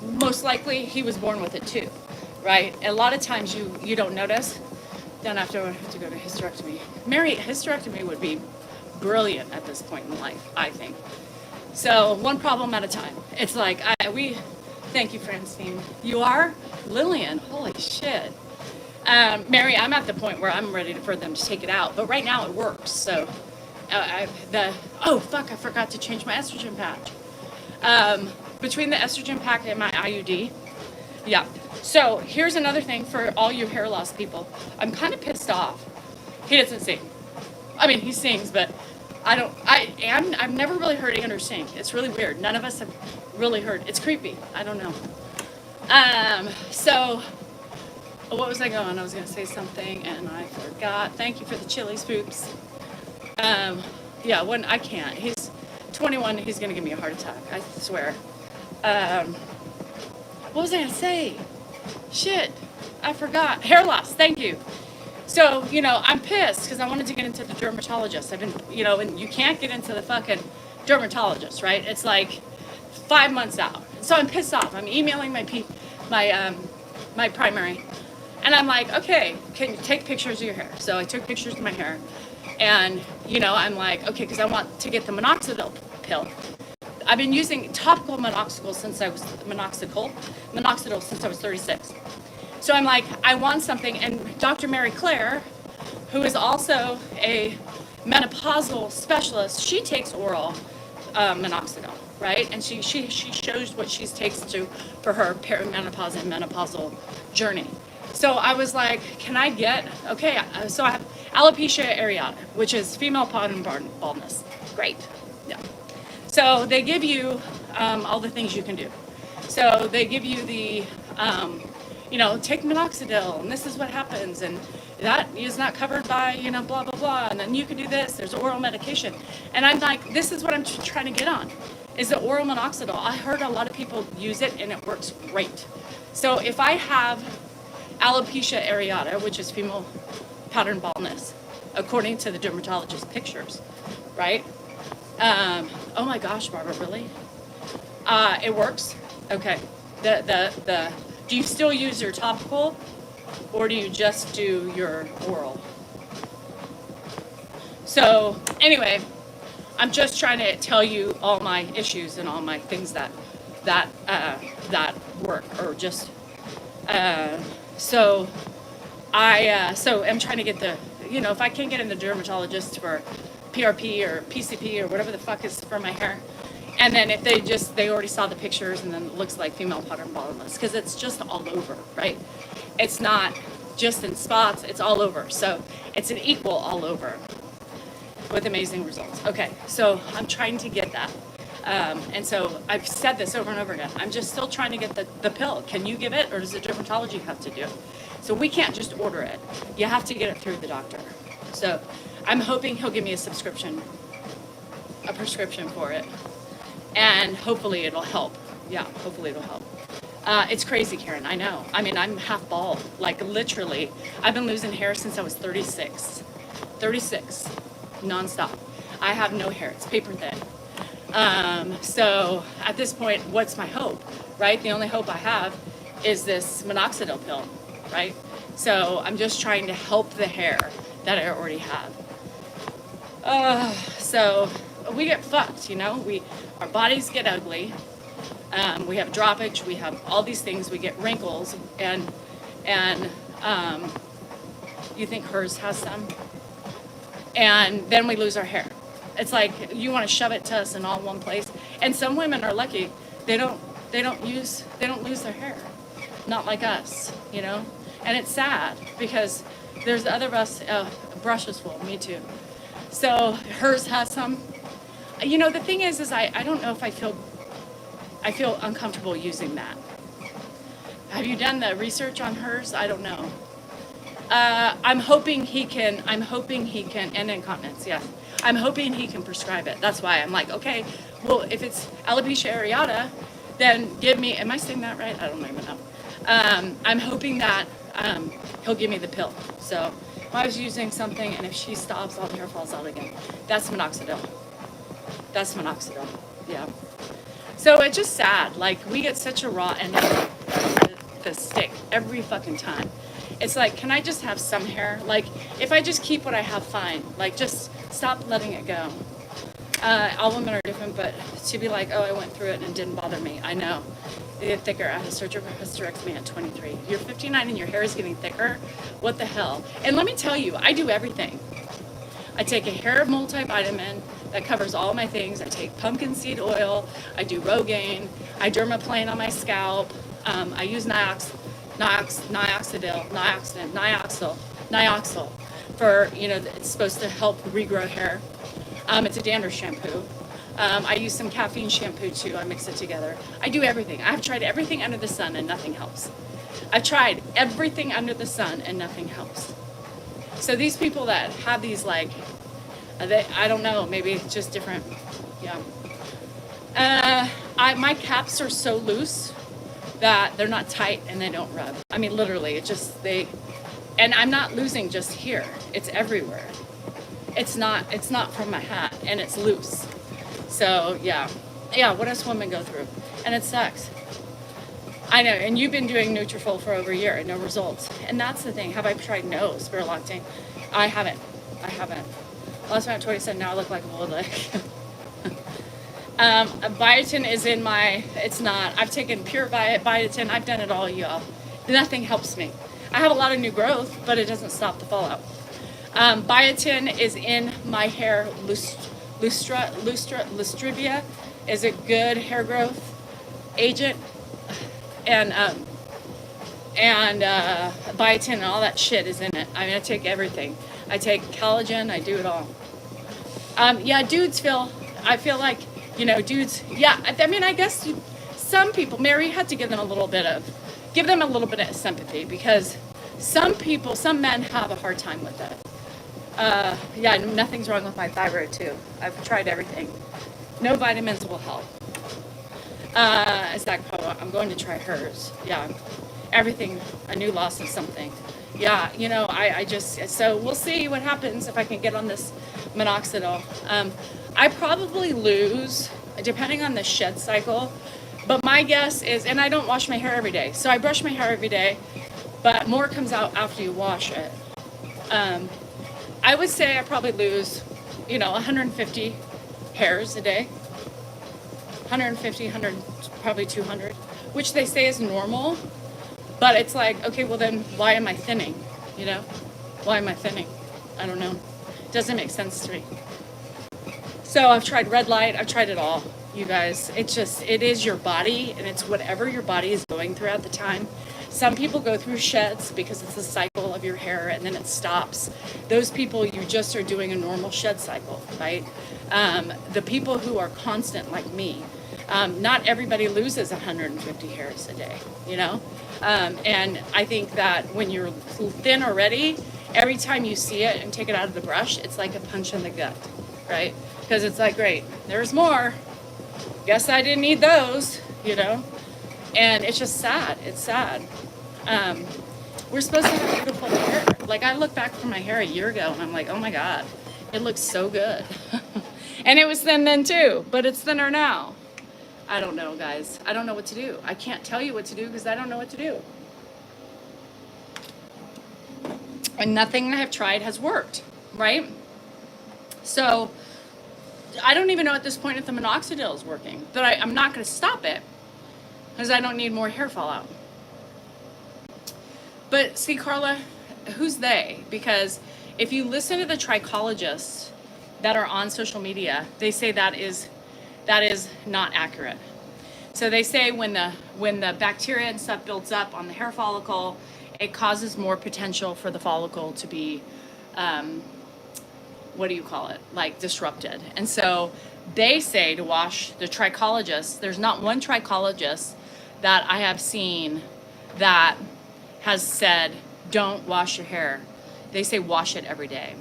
Speaker 1: most likely he was born with it too, right? A lot of times you don't notice, then after I have to go to hysterectomy. Mary, hysterectomy would be brilliant at this point in life, I think. So one problem at a time. It's like, thank you, Francine. You are? Lillian, holy shit. Mary, I'm at the point where I'm ready for them to take it out, but right now it works. So, oh fuck, I forgot to change my estrogen patch. Between the estrogen pack and my IUD, yeah. So here's another thing for all you hair loss people. I'm kind of pissed off. He doesn't sing. I mean, he sings, but I've never really heard Andrew sing. It's really weird. None of us have really heard. It's creepy. I don't know. So what was I going? I was going to say something and I forgot. Thank you for the chili spooks. Yeah, when I can't. He's 21. He's going to give me a heart attack. I swear. What was I going to say? Shit. I forgot. Hair loss. Thank you. So, I'm pissed because I wanted to get into the dermatologist. I've been, and you can't get into the fucking dermatologist, right? It's like 5 months out. So I'm pissed off. I'm emailing my primary. And I'm like, okay, can you take pictures of your hair? So I took pictures of my hair. And, I'm like, okay, because I want to get the minoxidil pill. I've been using topical minoxidil since I was 36. So I'm like, I want something, and Dr. Mary Claire, who is also a menopausal specialist, she takes oral minoxidil, right? And she shows what she takes for her perimenopause and menopausal journey. So I was like, can I get, so I have alopecia areata, which is female pattern baldness. Great, yeah. So they give you all the things you can do. So they give you the, take minoxidil, and this is what happens, and that is not covered by, blah, blah, blah, and then you can do this, there's oral medication. And I'm like, this is what I'm trying to get on, is the oral minoxidil. I heard a lot of people use it, and it works great. So if I have alopecia areata, which is female pattern baldness, according to the dermatologist pictures, right? Oh my gosh, Barbara, really? It works? Okay. Do you still use your topical, or do you just do your oral? So anyway, I'm just trying to tell you all my issues and all my things that work, or just so I'm trying to get the, if I can't get in the dermatologist for PRP or PCP or whatever the fuck is for my hair. And then if they already saw the pictures, and then it looks like female pattern baldness, because it's just all over, right? It's not just in spots, it's all over. So it's an equal all over with amazing results. Okay, so I'm trying to get that. And so I've said this over and over again. I'm just still trying to get the pill. Can you give it, or does the dermatology have to do it? So we can't just order it. You have to get it through the doctor. So I'm hoping he'll give me a prescription for it. And hopefully it'll help. Yeah, hopefully it'll help. It's crazy, Karen, I know. I mean, I'm half bald. Like, literally, I've been losing hair since I was 36. 36, nonstop. I have no hair. It's paper thin. So at this point, what's my hope, right? The only hope I have is this minoxidil pill, right? So I'm just trying to help the hair that I already have. So we get fucked, our bodies get ugly. We have droppage, we have all these things, we get wrinkles, and you think hers has some? And then we lose our hair. It's like you want to shove it to us in all one place. And some women are lucky; they don't lose their hair, not like us, And it's sad because there's the other of us. Brushes full, me too. So hers has some. The thing is I don't know if I feel uncomfortable using that. Have you done the research on hers? I don't know. I'm hoping he can, and incontinence, yes. I'm hoping he can prescribe it. That's why I'm like, okay, well, if it's alopecia areata, then give me, am I saying that right? I don't even know. I'm hoping that he'll give me the pill. So if I was using something, and if she stops, all the hair falls out again. That's minoxidil. Yeah. So it's just sad. Like, we get such a raw end of the stick every fucking time. It's like, can I just have some hair? Like, if I just keep what I have, fine. Like, just stop letting it go. All women are different, but to be like, oh, I went through it and it didn't bother me. I know. They get thicker. I had a surgical hysterectomy at 23. You're 59 and your hair is getting thicker. What the hell? And let me tell you, I do everything. I take a hair multivitamin that covers all my things. I take pumpkin seed oil. I do Rogaine. I dermaplane on my scalp. I use Nioxyl for, you know, it's supposed to help regrow hair. It's a dandruff shampoo. I use some caffeine shampoo too. I mix it together. I do everything. I've tried everything under the sun and nothing helps. I've tried everything under the sun and nothing helps. So these people that have these, like, I don't know, maybe it's just different. Yeah. My caps are so loose that they're not tight and they don't rub. I mean, literally, it just, and I'm not losing just here. It's everywhere. It's not from my hat, and it's loose. So yeah, what does women go through? And it sucks. I know, and you've been doing Nutrafol for over a year and no results. And that's the thing. Have I tried no spirulactane? I haven't. Last time at 27, now I look like a old leg. Biotin is in my, it's not. I've taken pure biotin. I've done it all, y'all. Nothing helps me. I have a lot of new growth, but it doesn't stop the fallout. Biotin is in my hair. Lustribia is a good hair growth agent. And biotin and all that shit is in it. I mean, I take everything. I take collagen. I do it all. Yeah, dudes I feel like, you know, dudes, yeah, I mean, I guess some people, Mary had to give them a little bit of sympathy, because some men have a hard time with it. Yeah, nothing's wrong with my thyroid too. I've tried everything. No vitamins will help. I'm going to try hers. Yeah, everything, a new loss of something. Yeah, you know, I just, so we'll see what happens if I can get on this minoxidil. I probably lose, depending on the shed cycle, but my guess is, and I don't wash my hair every day, so I brush my hair every day, but more comes out after you wash it. I would say I probably lose, you know, 150 hairs a day. 150, probably 200, which they say is normal. But it's like, okay, well then why am I thinning? You know? Why am I thinning? I don't know. It doesn't make sense to me. So I've tried red light. I've tried it all, you guys. It is your body, and it's whatever your body is going through at the time. Some people go through sheds because it's a cycle of your hair and then it stops. Those people, you just are doing a normal shed cycle, right? The people who are constant like me, not everybody loses 150 hairs a day, you know? And I think that when you're thin already, every time you see it and take it out of the brush, it's like a punch in the gut, right? Because it's like, great, there's more. Guess I didn't need those, you know? And it's just sad. It's sad. We're supposed to have beautiful hair. Like, I look back from my hair a year ago and I'm like, oh my God, it looks so good. And it was thin then too, but it's thinner now. I don't know, guys. I don't know what to do. I can't tell you what to do because I don't know what to do. And nothing I have tried has worked, right? So I don't even know at this point if the minoxidil is working, but I'm not going to stop it because I don't need more hair fallout. But see, Carla, who's they? Because if you listen to the trichologists that are on social media, they say that is not accurate. So they say when the bacteria and stuff builds up on the hair follicle, it causes more potential for the follicle to be, like disrupted. And so they say to wash, the trichologists, there's not one trichologist that I have seen that has said, don't wash your hair. They say wash it every day.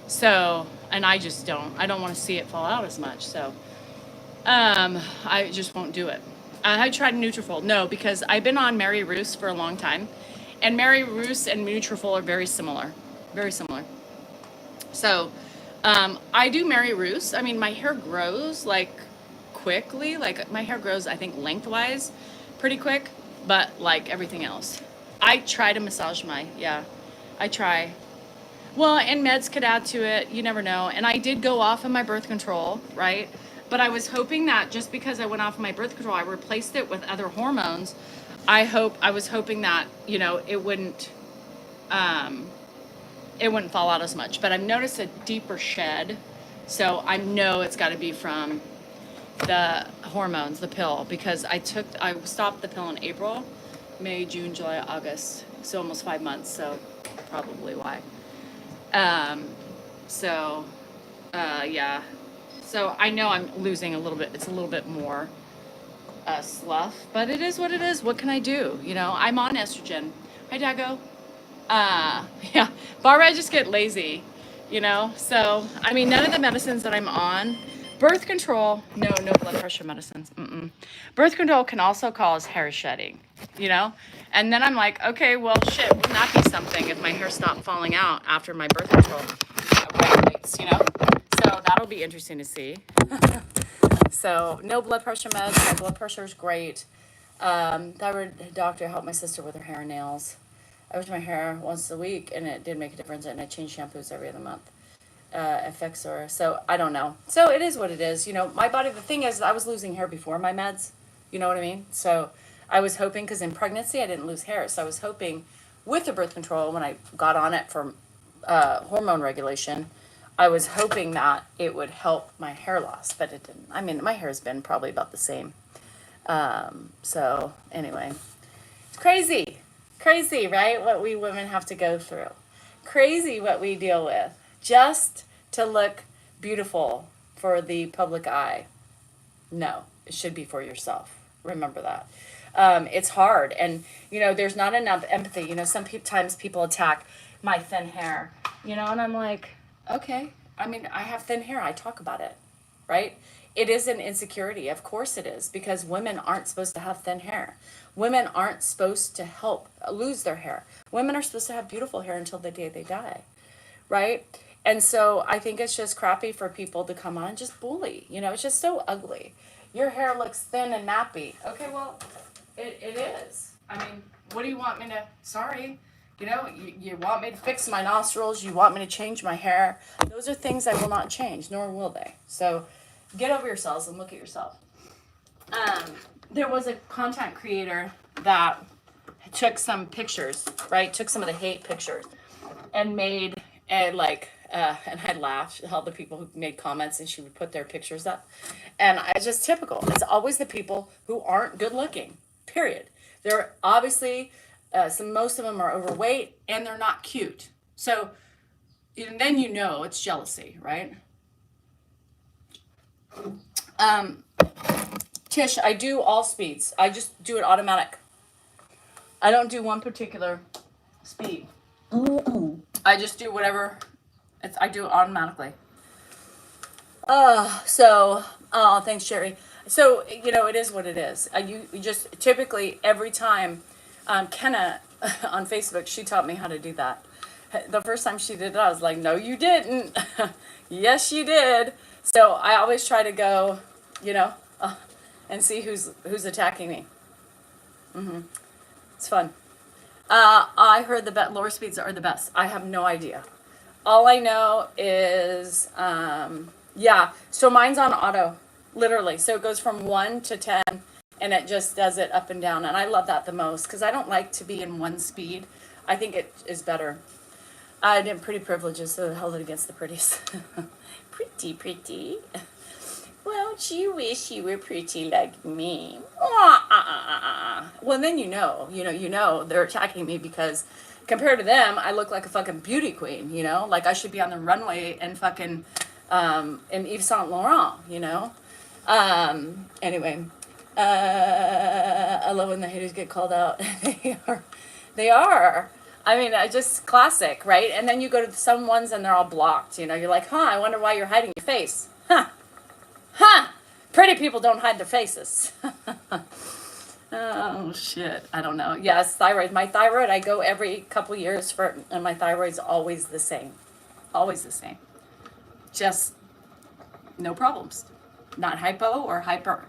Speaker 1: So, and I just don't. I don't want to see it fall out as much. So, I just won't do it. I tried Nutrafol. No, because I've been on Mary Roos for a long time. And Mary Roos and Nutrafol are very similar. Very similar. So, I do Mary Roos. I mean, my hair grows like quickly. Like my hair grows, I think, lengthwise pretty quick. But like everything else. I try to massage I try. Well, and meds could add to it. You never know. And I did go off of my birth control, right? But I was hoping that just because I went off of my birth control, I replaced it with other hormones. I was hoping that, you know, um, it wouldn't fall out as much. But I've noticed a deeper shed. So I know it's got to be from the hormones, the pill, because I stopped the pill in April, May, June, July, August. So almost 5 months. So probably why. So, yeah. So I know I'm losing a little bit. It's a little bit more slough, but it is what it is. What can I do? You know, I'm on estrogen. Hi, Dago. Yeah. Barbara, I just get lazy, you know? So, I mean, none of the medicines that I'm on, birth control, no blood pressure medicines. Mm-mm. Birth control can also cause hair shedding, you know? And then I'm like, okay, well, shit, wouldn't that be something if my hair stopped falling out after my birth control regulates, you know? So that'll be interesting to see. So no blood pressure meds. My blood pressure is great. Thyroid doctor helped my sister with her hair and nails. I wash my hair once a week, and it did make a difference, and I change shampoos every other month. Effects are, so I don't know. So it is what it is. You know, my body, the thing is, I was losing hair before my meds. You know what I mean? So I was hoping, because in pregnancy, I didn't lose hair. So I was hoping with the birth control, when I got on it for hormone regulation, I was hoping that it would help my hair loss, but it didn't. I mean, my hair has been probably about the same. So anyway, it's crazy, right? What we women have to go through. Crazy what we deal with just to look beautiful for the public eye. No, it should be for yourself. Remember that. It's hard. And, you know, there's not enough empathy. You know, sometimes people attack my thin hair, you know, and I'm like, okay. I mean, I have thin hair. I talk about it, right? It is an insecurity. Of course it is, because women aren't supposed to have thin hair. Women aren't supposed to lose their hair. Women are supposed to have beautiful hair until the day they die, right? And so I think it's just crappy for people to come on and just bully. You know, it's just so ugly. Your hair looks thin and nappy. Okay, well, it is. I mean, what do you want me to, sorry. You know, you want me to fix my nostrils, you want me to change my hair. Those are things I will not change, nor will they. So get over yourselves and look at yourself. There was a content creator that took some pictures, right? Took some of the hate pictures and made and I laughed at all the people who made comments, and she would put their pictures up. And it's just typical. It's always the people who aren't good looking, period. They're obviously, most of them are overweight, and they're not cute. So and then you know it's jealousy, right? Tish, I do all speeds. I just do it automatic. I don't do one particular speed. I just do whatever. I do it automatically. Thanks, Sherry. So, you know, it is what it is. You just typically every time, Kenna on Facebook, she taught me how to do that. The first time she did it, I was like, no, you didn't. Yes, you did. So I always try to go, you know, and see who's attacking me. It's fun. I heard the lower speeds are the best. I have no idea. All I know is, so mine's on auto, literally. So it goes from 1 to 10, and it just does it up and down. And I love that the most, because I don't like to be in one speed. I think it is better. I did pretty privileges, so I held it against the pretties. Pretty. Won't you wish you were pretty like me? Well, then you know they're attacking me, because compared to them, I look like a fucking beauty queen, you know? Like I should be on the runway and fucking in Yves Saint Laurent, you know? Anyway, I love when the haters get called out. They are. I mean, just classic, right? And then you go to some ones and they're all blocked, you know? You're like, I wonder why you're hiding your face. Pretty people don't hide their faces. Oh, shit. I don't know. Yes, thyroid. My thyroid, I go every couple years and my thyroid's always the same. Always the same. Just no problems. Not hypo or hyper.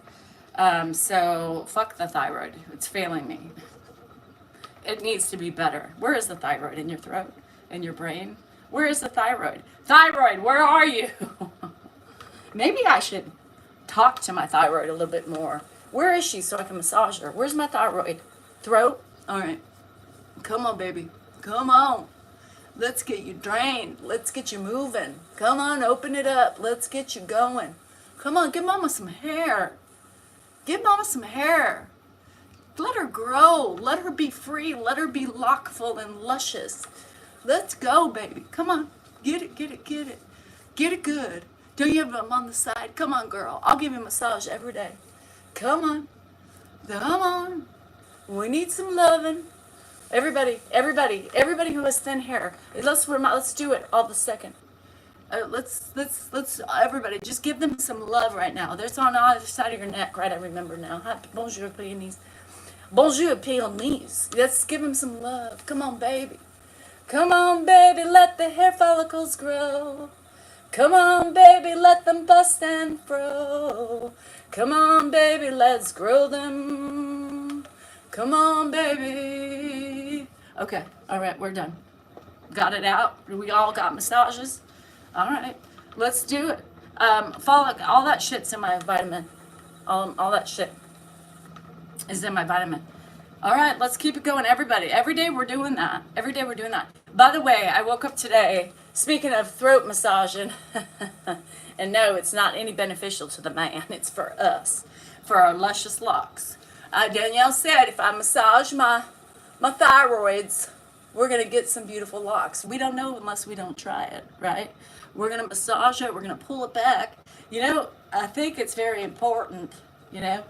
Speaker 1: So fuck the thyroid. It's failing me. it needs to be better. Where is the thyroid? In your throat? In your brain? Where is the thyroid? Thyroid, where are you? Maybe I should talk to my thyroid a little bit more. Where is she so I can massage her? Where's my thyroid? Throat? All right. Come on, baby. Come on. Let's get you drained. Let's get you moving. Come on, open it up. Let's get you going. Come on, give mama some hair. Give mama some hair. Let her grow. Let her be free. Let her be lockful and luscious. Let's go, baby. Come on. Get it, get it, get it. Get it good. Don't you have them on the side? Come on, girl. I'll give you a massage every day. Come on. Come on. We need some loving. Everybody who has thin hair. Let's do it all the second. Let's everybody just give them some love right now. There's on the other side of your neck, right? I remember now. Hi, bonjour, Pyrenees. Bonjour, Pyrenees. Let's give them some love. Come on, baby. Come on, baby, let the hair follicles grow. Come on, baby, let them bust and fro. Come on, baby, let's grow them. Come on, baby. Okay, all right, we're done. Got it out? We all got massages? All right, let's do it. All that shit's in my vitamin. All that shit is in my vitamin. All right, let's keep it going, everybody. Every day we're doing that. Every day we're doing that. By the way, I woke up today, speaking of throat massaging, and no, it's not any beneficial to the man. It's for us, for our luscious locks. Danielle said if I massage my thyroids, we're going to get some beautiful locks. We don't know unless we don't try it, right? We're going to massage it. We're going to pull it back. You know, I think it's very important, you know?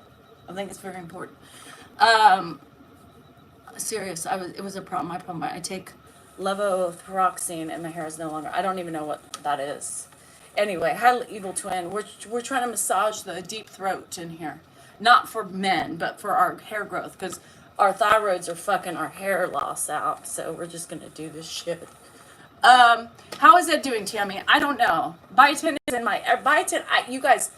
Speaker 1: I think it's very important. Serious, it was a problem. My problem. I take levothyroxine and my hair is no longer. I don't even know what that is. Anyway, hi, evil twin. We're trying to massage the deep throat in here, not for men, but for our hair growth, because our thyroids are fucking our hair loss out. So we're just gonna do this shit. How is that doing, Tammy? I don't know. Biotin is in my biotin. You guys,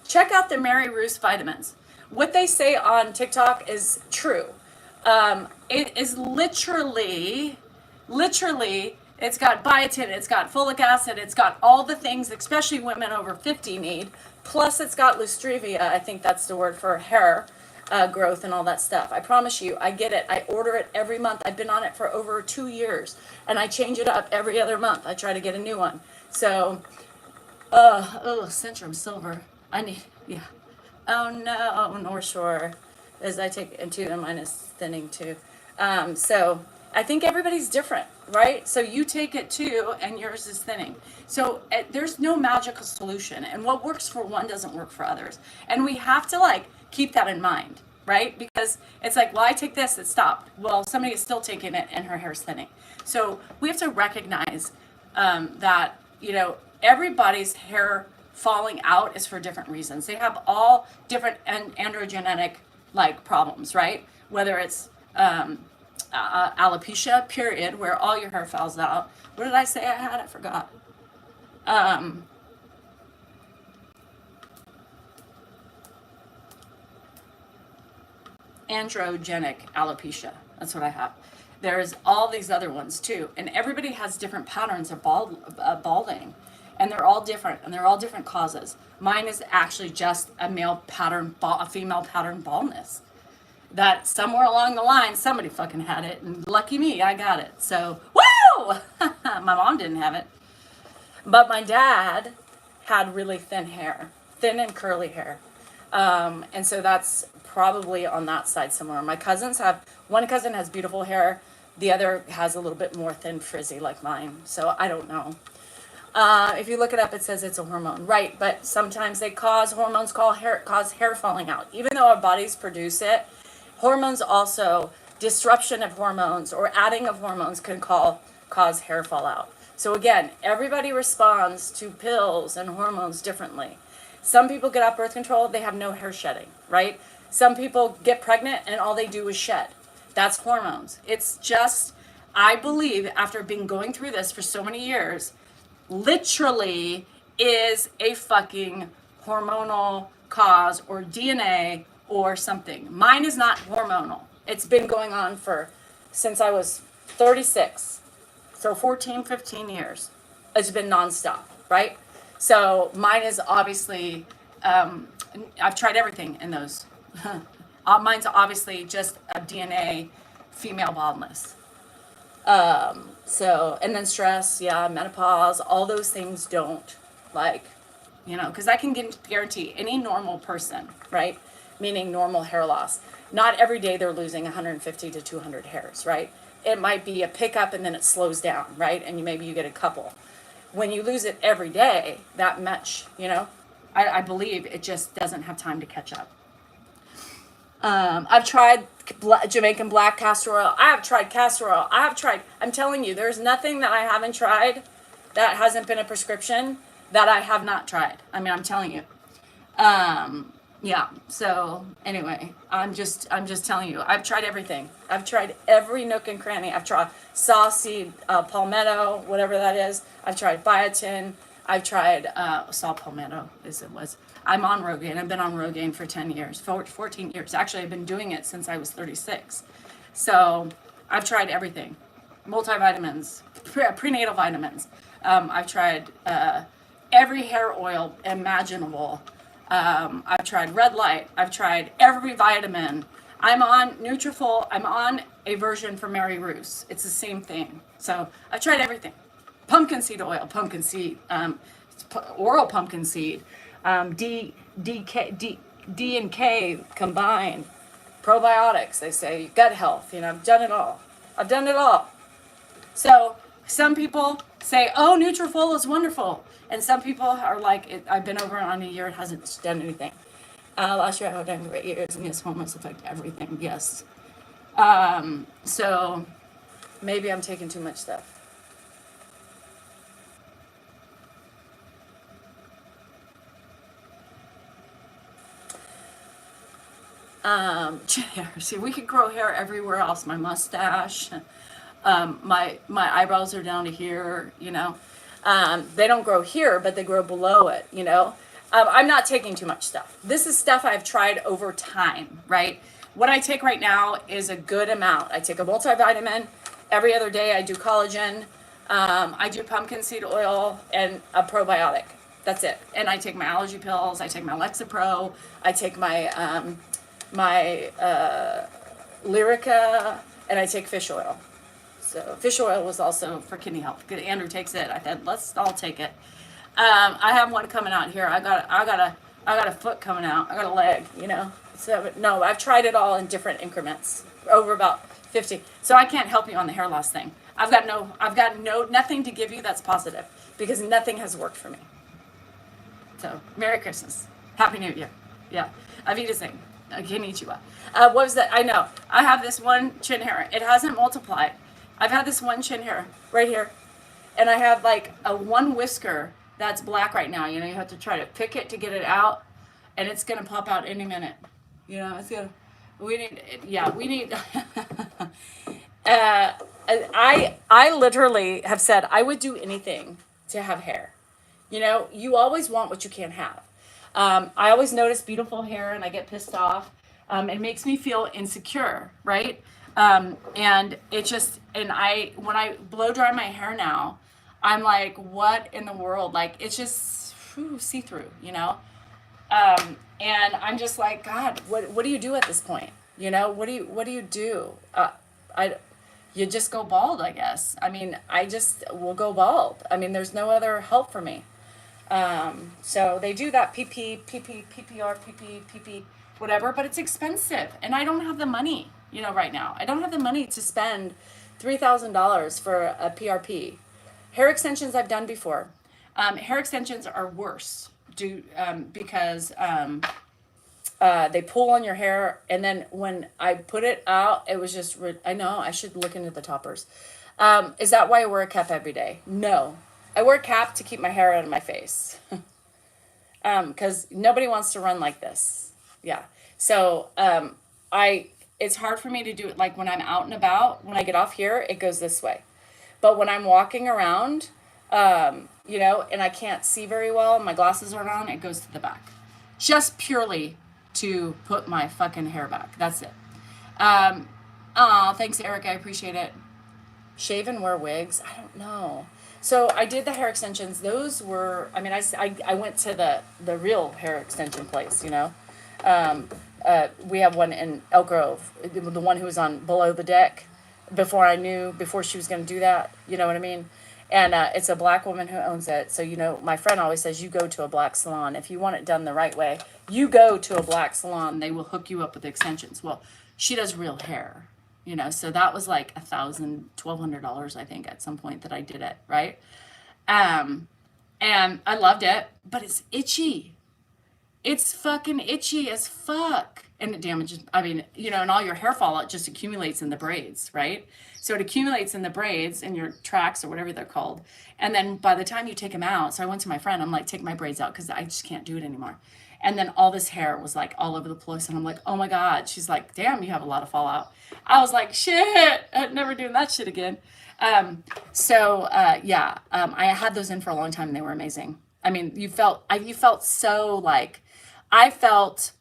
Speaker 1: check out the Mary Ruth vitamins. What they say on TikTok is true. It is literally, it's got biotin, it's got folic acid, it's got all the things, especially women over 50 need. Plus it's got lustrevia, I think that's the word for hair growth and all that stuff. I promise you, I get it. I order it every month. I've been on it for over 2 years and I change it up every other month. I try to get a new one. So, Centrum Silver. Yeah. Oh no, North Shore. As I take into and mine is thinning too. So I think everybody's different, right? So you take it too and yours is thinning. So there's no magical solution, and what works for one doesn't work for others. And we have to keep that in mind, right? Because it's like, well, I take this, it stopped. Well, somebody is still taking it and her hair's thinning. So we have to recognize that, you know, everybody's hair falling out is for different reasons. They have all different androgenetic problems, right? Whether it's alopecia, period, where all your hair falls out. What did I say I had? I forgot. Androgenetic alopecia. That's what I have. There's all these other ones too, and everybody has different patterns of balding, and they're all different, and they're all different causes. Mine is actually just a female pattern baldness. That somewhere along the line, somebody fucking had it, and lucky me, I got it. So, woo! My mom didn't have it. But my dad had really thin hair, thin and curly hair. And so that's probably on that side somewhere. My cousins have, one cousin has beautiful hair, the other has a little bit more thin frizzy like mine. So I don't know. If you look it up, it says it's a hormone, right? But sometimes they cause hair falling out. Even though our bodies produce it, hormones also, disruption of hormones or adding of hormones can cause hair fallout. So again, everybody responds to pills and hormones differently. Some people get off birth control, they have no hair shedding, right? Some people get pregnant and all they do is shed. That's hormones. It's just, I believe, after going through this for so many years, literally is a fucking hormonal cause or DNA or something. Mine is not hormonal. It's been going on since I was 36. So 14, 15 years. It's been nonstop, right? So mine is obviously, I've tried everything in those. Mine's obviously just a DNA female baldness. So, and then stress, yeah, menopause, all those things don't, like, because I can guarantee any normal person, right? Meaning normal hair loss. Not every day they're losing 150 to 200 hairs, right? It might be a pickup and then it slows down, right? And maybe you get a couple. When you lose it every day, that much, I believe it just doesn't have time to catch up. I've tried Jamaican black castor oil. I have tried castor oil. I'm telling you, there's nothing that I haven't tried that hasn't been a prescription that I have not tried. I mean, I'm telling you. Yeah. So anyway, I'm just telling you, I've tried everything. I've tried every nook and cranny. I've tried saw-seed, palmetto, whatever that is. I've tried biotin. I've tried saw palmetto, as it was. I'm on Rogaine. I've been on Rogaine for 10 years, 14 years. Actually, I've been doing it since I was 36. So I've tried everything. Multivitamins, prenatal vitamins. I've tried every hair oil imaginable. I've tried red light. I've tried every vitamin. I'm on Nutrafol. I'm on a version for Mary Roos. It's the same thing. So I've tried everything. Pumpkin seed oil, pumpkin seed, oral pumpkin seed, D and K combined, probiotics. They say gut health. I've done it all. So some people say, "Oh, Nutrafol is wonderful," and some people are like, "I've been over on a year. It hasn't done anything." Last year I had done for 8 years, and yes, hormones affect everything. Yes. So maybe I'm taking too much stuff. See, we could grow hair everywhere else. My mustache, my eyebrows are down to here. They don't grow here, but they grow below it. I'm not taking too much stuff. This is stuff I've tried over time, right? What I take right now is a good amount. I take a multivitamin every other day. I do collagen. I do pumpkin seed oil and a probiotic. That's it. And I take my allergy pills. I take my Lexapro. I take my Lyrica, and I take fish oil. So fish oil was also for kidney health. Good, Andrew takes it. I thought let's all take it. I have one coming out here. I got a foot coming out. I got a leg. So no, I've tried it all in different increments over about 50. So I can't help you on the hair loss thing. I've got nothing to give you that's positive because nothing has worked for me. So Merry Christmas, Happy New Year. Yeah, Avita Konnichiwa. What was that? I know. I have this one chin hair. It hasn't multiplied. I've had this one chin hair right here. And I have like a one whisker that's black right now. You have to try to pick it to get it out. And it's going to pop out any minute. We need. I literally have said I would do anything to have hair. You always want what you can't have. I always notice beautiful hair and I get pissed off. It makes me feel insecure, right? And it just, when I blow dry my hair now, I'm like, what in the world? Like, it's just see-through, and I'm just like, God, what do you do at this point? What do you do? You just go bald, I guess. I mean, I just will go bald. I mean, there's no other help for me. So they do that PPR, whatever, but it's expensive. And I don't have the money, right now. I don't have the money to spend $3,000 for a PRP. Hair extensions I've done before. Hair extensions are worse because they pull on your hair. And then when I put it out, it was just, I know I should look into the toppers. Is that why I wear a cap every day? No. I wear a cap to keep my hair out of my face. Because nobody wants to run like this. Yeah. So it's hard for me to do it like when I'm out and about. When I get off here, it goes this way. But when I'm walking around, and I can't see very well, my glasses aren't on, it goes to the back. Just purely to put my fucking hair back. That's it. Aw, thanks, Eric. I appreciate it. Shave and wear wigs? I don't know. So I did the hair extensions. Those were, I mean, I went to the real hair extension place, you know. Um, we have one in Elk Grove, the one who was on below the deck before she was going to do that. You know what I mean? And it's a black woman who owns it. So, you know, my friend always says you go to a black salon. If you want it done the right way, you go to a black salon. They will hook you up with extensions. Well, she does real hair, you know, so that was like $1,200, I think, at some point that I did it, right? Um, and I loved it, but it's itchy. It's fucking itchy as fuck. And it damages, I mean, you know, and all your hair fallout just accumulates in the braids, right? So it accumulates in the braids in your tracks or whatever they're called. And then by the time you take them out, so I went to my friend, I'm like, take my braids out because I just can't do it anymore. And then all this hair was like all over the place. And I'm like, oh my God. She's like, damn, you have a lot of fallout. I was like, shit, I'm never doing that shit again. I had those in for a long time and they were amazing. I mean, you felt so like, I felt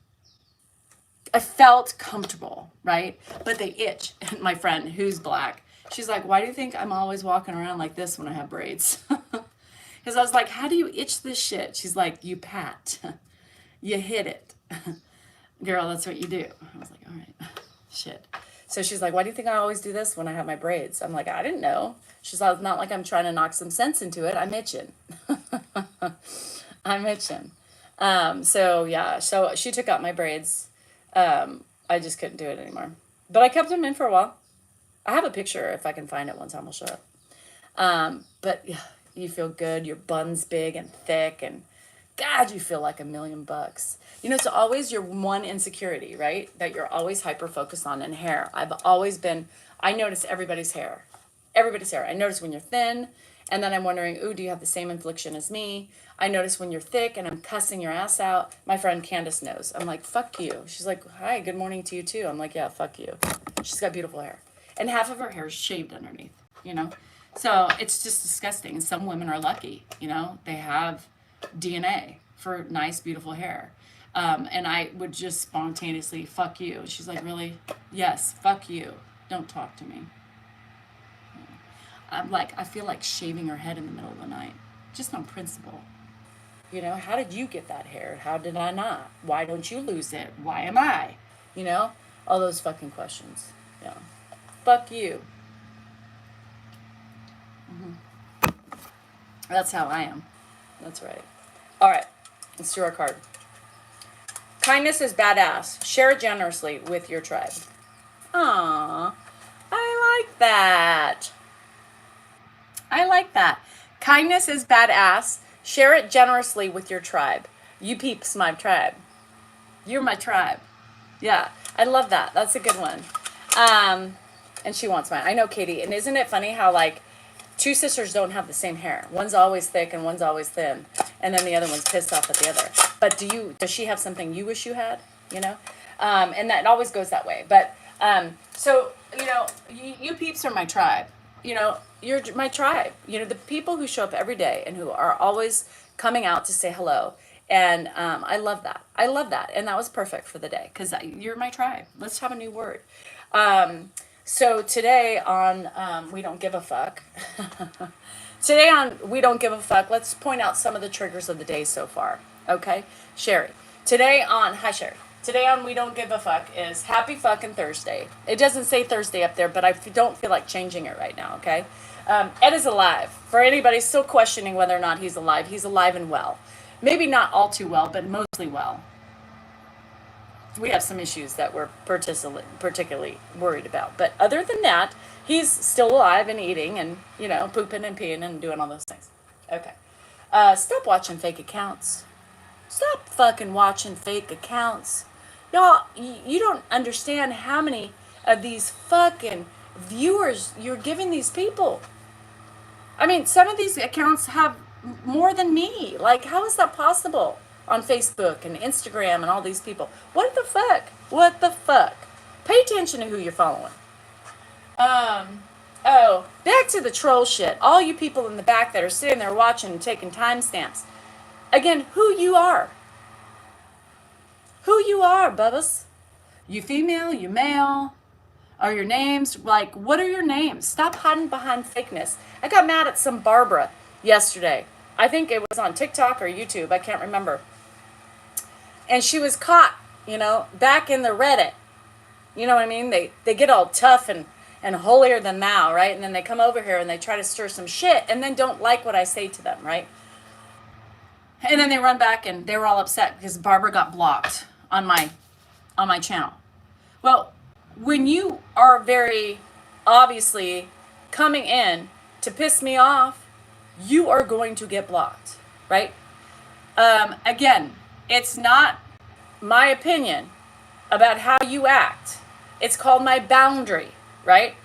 Speaker 1: comfortable, right? But they itch. And my friend, who's black, she's like, why do you think I'm always walking around like this when I have braids? Because I was like, how do you itch this shit? She's like, you pat. You hit it. Girl, that's what you do. I was like, all right, shit. So she's like, why do you think I always do this when I have my braids? I'm like, I didn't know. She's like, not like I'm trying to knock some sense into it. I'm itching. I'm itching. So she took out my braids. I just couldn't do it anymore. But I kept them in for a while. I have a picture. If I can find it one time, I'll show it. But yeah, you feel good. Your bun's big and thick, and God, you feel like $1,000,000. You know, it's always your one insecurity, right? That you're always hyper focused on in hair. I notice everybody's hair. Everybody's hair. I notice when you're thin, and then I'm wondering, ooh, do you have the same infliction as me? I notice when you're thick and I'm cussing your ass out. My friend Candace knows. I'm like, fuck you. She's like, hi, good morning to you too. I'm like, yeah, fuck you. She's got beautiful hair. And half of her hair is shaved underneath, you know? So it's just disgusting. And some women are lucky, you know? They have DNA for nice, beautiful hair. And I would just spontaneously, fuck you. She's like, really? Yes, fuck you. Don't talk to me. I feel like shaving her head in the middle of the night, just on principle. You know, how did you get that hair? How did I not? Why don't you lose it? Why am I? You know, all those fucking questions. Yeah. Fuck you. That's how I am. That's right. All right, let's do our card. Kindness is badass. Share it generously with your tribe. Aww, I like that. I like that. Kindness is badass. Share it generously with your tribe. You peeps, my tribe. You're my tribe. Yeah, I love that. That's a good one. And she wants mine. I know, Katie. And isn't it funny how, like, two sisters don't have the same hair? One's always thick and one's always thin. And then the other one's pissed off at the other. But does she have something you wish you had? You know? And that always goes that way. But, so, you know, you peeps are my tribe. You know, you're my tribe. You know, the people who show up every day and who are always coming out to say hello. And I love that. I love that. And that was perfect for the day because you're my tribe. Let's have a new word. So today on We Don't Give a Fuck. Today on We Don't Give a Fuck, let's point out some of the triggers of the day so far. Okay? Sherry. Hi Sherry. Today on We Don't Give a Fuck is Happy Fucking Thursday. It doesn't say Thursday up there, but I don't feel like changing it right now, okay? Ed is alive. For anybody still questioning whether or not he's alive and well. Maybe not all too well, but mostly well. We have some issues that we're particularly worried about. But other than that, he's still alive and eating and, you know, pooping and peeing and doing all those things. Okay. Stop watching fake accounts. Stop fucking watching fake accounts. Y'all, you don't understand how many of these fucking viewers you're giving these people. I mean, some of these accounts have more than me. Like, how is that possible? On Facebook and Instagram and all these people. What the fuck? What the fuck? Pay attention to who you're following. Back to the troll shit. All you people in the back that are sitting there watching and taking timestamps. Again, who you are. Who you are, bubbas. You female, you male. Are your names, like, what are your names? Stop hiding behind fakeness. I got mad at some Barbara yesterday. I think it was on TikTok or YouTube. I can't remember. And she was caught, back in the Reddit. You know what I mean? They get all tough and holier than thou, right? And then they come over here and they try to stir some shit and then don't like what I say to them, right? And then they run back and they were all upset because Barbara got blocked on my channel. Well, when you are very obviously coming in to piss me off, you are going to get blocked, right? Again, it's not my opinion about how you act. It's called my boundary, right?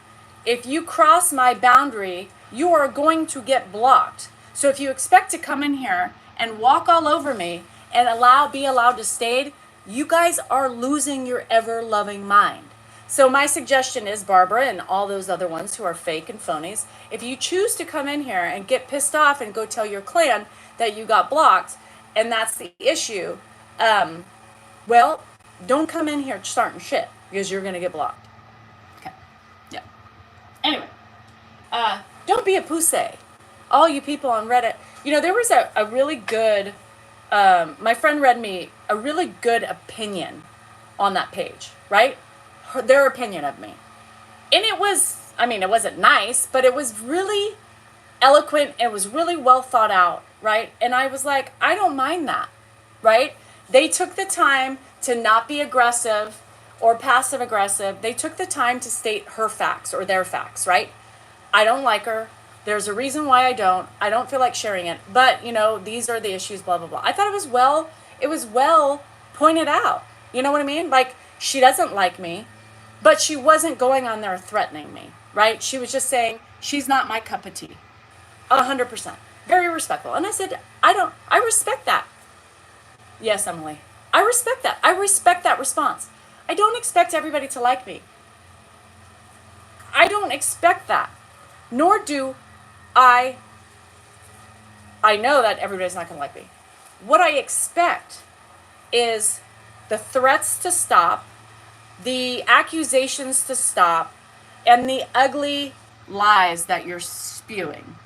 Speaker 1: If you cross my boundary, you are going to get blocked. So if you expect to come in here and walk all over me and be allowed to stay, you guys are losing your ever-loving mind. So my suggestion is, Barbara and all those other ones who are fake and phonies, if you choose to come in here and get pissed off and go tell your clan that you got blocked, and that's the issue, well, don't come in here starting shit because you're going to get blocked. Okay. Yeah. Anyway, don't be a pussy. All you people on Reddit. There was a really good, my friend read me a really good opinion on that page, right? Their opinion of me. And it wasn't nice, but it was really eloquent. It was really well thought out, right? And I was like, I don't mind that, right? They took the time to not be aggressive or passive aggressive. They took the time to state her facts or their facts, right? I don't like her. There's a reason why I don't feel like sharing it, but these are the issues, blah, blah, blah. I thought it was well pointed out. You know what I mean? Like, she doesn't like me, but she wasn't going on there threatening me, right? She was just saying, she's not my cup of tea. 100%. Very respectful. And I said, I respect that. Yes, Emily. I respect that. I respect that response. I don't expect everybody to like me. I don't expect that. Nor do I know that everybody's not going to like me. What I expect is the threats to stop, the accusations to stop, and the ugly lies that you're spewing,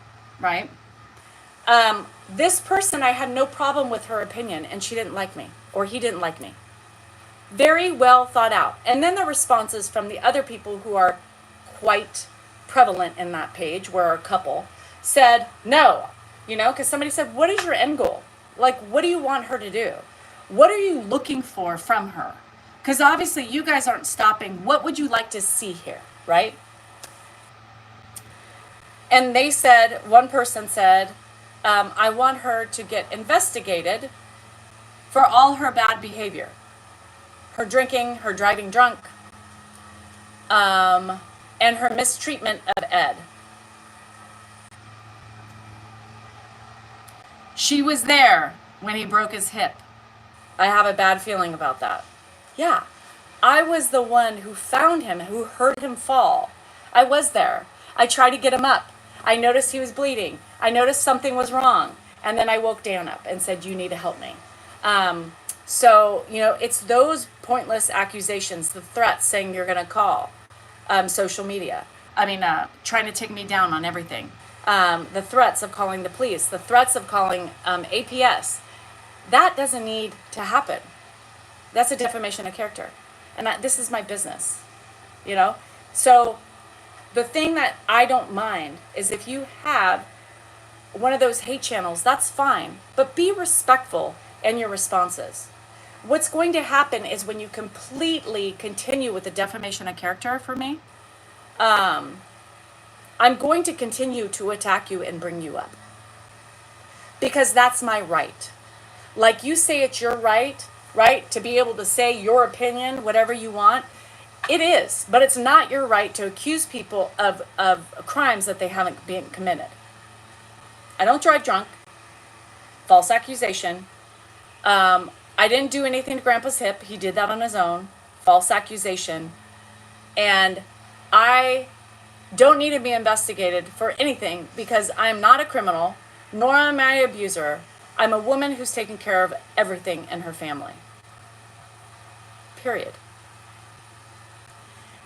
Speaker 1: right? This person, I had no problem with her opinion, and she didn't like me, or he didn't like me. Very well thought out. And then the responses from the other people who are quite prevalent in that page, where a couple said, no, because somebody said, what is your end goal? Like, what do you want her to do? What are you looking for from her? Because obviously you guys aren't stopping. What would you like to see here, right? And they said, one person said, I want her to get investigated for all her bad behavior. Her drinking, her driving drunk, and her mistreatment of Ed. She was there when he broke his hip. I have a bad feeling about that. Yeah, I was the one who found him, who heard him fall. I was there. I tried to get him up. I noticed he was bleeding. I noticed something was wrong. And then I woke Dan up and said, you need to help me. So, it's those pointless accusations, the threats saying you're going to call, social media. Trying to take me down on everything. The threats of calling the police, the threats of calling APS. That doesn't need to happen. That's a defamation of character. And this is my business, So the thing that I don't mind is if you have one of those hate channels, that's fine. But be respectful in your responses. What's going to happen is when you completely continue with the defamation of character for me, I'm going to continue to attack you and bring you up. Because that's my right. Like you say it's your right, to be able to say your opinion, whatever you want. It is, but it's not your right to accuse people of crimes that they haven't been committed. I don't drive drunk. False accusation. I didn't do anything to Grandpa's hip. He did that on his own. False accusation. And I don't need to be investigated for anything because I'm not a criminal, nor am I an abuser. I'm a woman who's taking care of everything in her family. Period.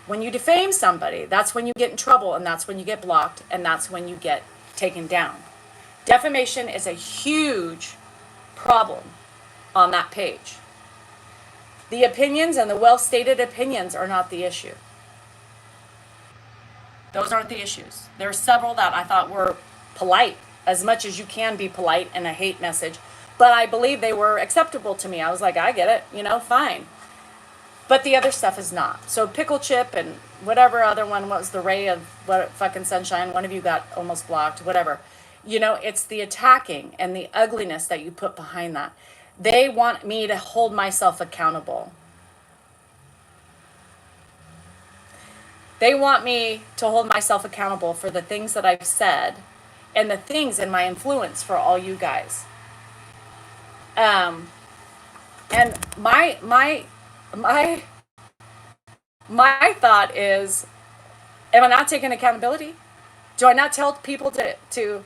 Speaker 3: When you defame somebody, that's when you get in trouble, and that's when you get blocked, and that's when you get taken down. Defamation is a huge problem on that page. The opinions and the well-stated opinions are not the issue. Those aren't the issues. There are several that I thought were polite, as much as you can be polite in a hate message, but I believe they were acceptable to me. I was like, I get it, fine. But the other stuff is not. So Pickle Chip and whatever other one was, the Ray of what fucking Sunshine, one of you got almost blocked, whatever. It's the attacking and the ugliness that you put behind that. They want me to hold myself accountable. They want me to hold myself accountable for the things that I've said and the things in my influence for all you guys. And my thought is, am I not taking accountability? Do I not tell people to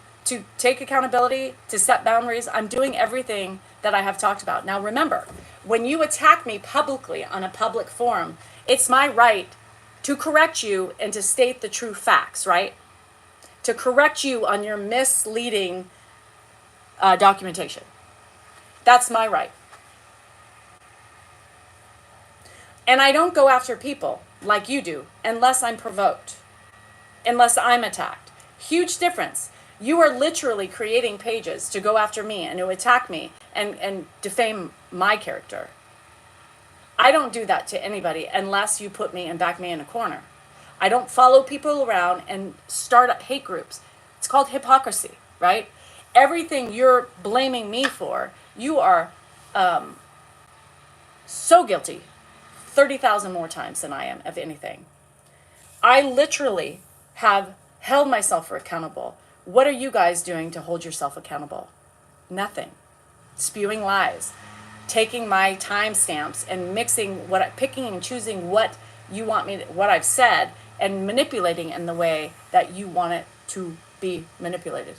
Speaker 3: take accountability, to set boundaries? I'm doing everything that I have talked about. Now remember, when you attack me publicly on a public forum, it's my right to correct you and to state the true facts, right? To correct you on your misleading documentation. That's my right. And I don't go after people like you do unless I'm provoked, unless I'm attacked. Huge difference. You are literally creating pages to go after me and to attack me and defame my character. I don't do that to anybody unless you put me and back me in a corner. I don't follow people around and start up hate groups. It's called hypocrisy, right? Everything you're blaming me for, you are so guilty 30,000 more times than I am of anything. I literally have held myself accountable. What are you guys doing to hold yourself accountable? Nothing. Spewing lies, taking my timestamps and picking and choosing what you want me, what I've said, and manipulating in the way that you want it to be manipulated.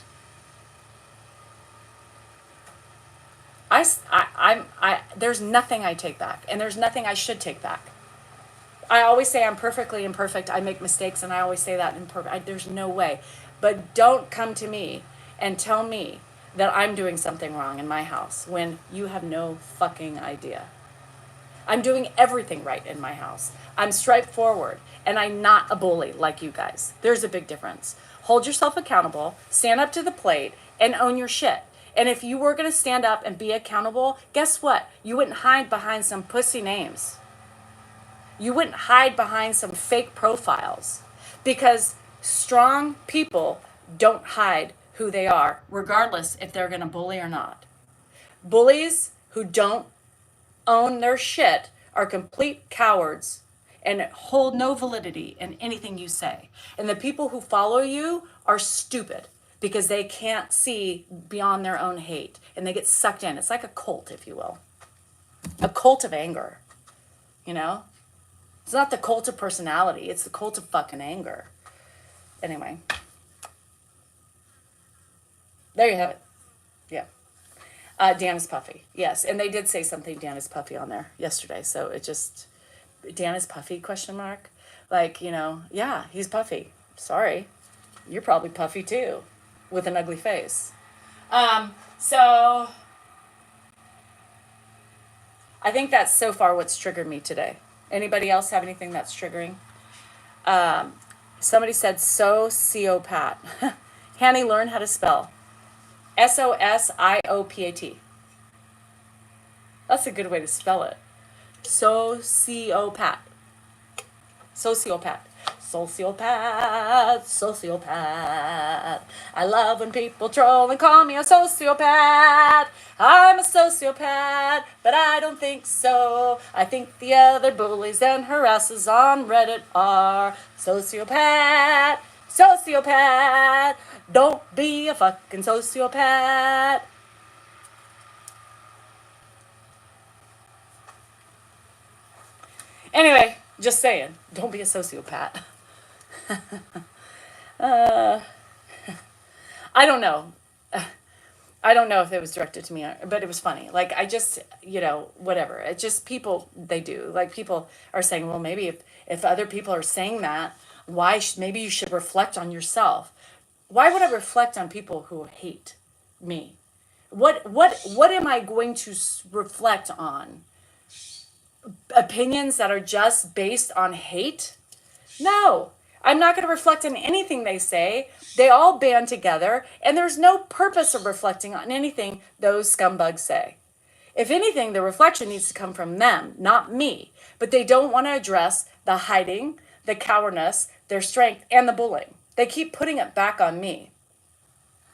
Speaker 3: There's nothing I take back, and there's nothing I should take back. I always say I'm perfectly imperfect. I make mistakes, and I always say that there's no way. But don't come to me and tell me that I'm doing something wrong in my house when you have no fucking idea. I'm doing everything right in my house. I'm straightforward, and I'm not a bully like you guys. There's a big difference. Hold yourself accountable, stand up to the plate, and own your shit. And if you were going to stand up and be accountable, guess what? You wouldn't hide behind some pussy names. You wouldn't hide behind some fake profiles, because strong people don't hide who they are, regardless if they're going to bully or not. Bullies who don't own their shit are complete cowards and hold no validity in anything you say. And the people who follow you are stupid because they can't see beyond their own hate and they get sucked in. It's like a cult, if you will. A cult of anger, It's not the cult of personality. It's the cult of fucking anger. Anyway. There you have it. Yeah. Dan is puffy. Yes. And they did say something, Dan is puffy, on there yesterday. So it just, Dan is puffy, ? Like, yeah, he's puffy. Sorry. You're probably puffy too, with an ugly face. So I think that's so far what's triggered me today. Anybody else have anything that's triggering? Somebody said sociopath. Hanny, learn how to spell. Sociopat. That's a good way to spell it. Sociopath. Sociopath. Sociopath. Sociopath. I love when people troll and call me a sociopath. I'm a sociopath, but I don't think so. I think the other bullies and harassers on Reddit are sociopath. Sociopath. Don't be a fucking sociopath. Anyway, just saying, don't be a sociopath. I don't know. I don't know if it was directed to me, but it was funny. Like, I just, whatever. It just, people, they do. Like, people are saying, well, maybe if other people are saying that, maybe you should reflect on yourself. Why would I reflect on people who hate me? What am I going to reflect on? Opinions that are just based on hate? No, I'm not going to reflect on anything they say. They all band together, and there's no purpose of reflecting on anything those scumbugs say. If anything, the reflection needs to come from them, not me. But they don't want to address the hiding, the cowardice, their strength, and the bullying. They keep putting it back on me,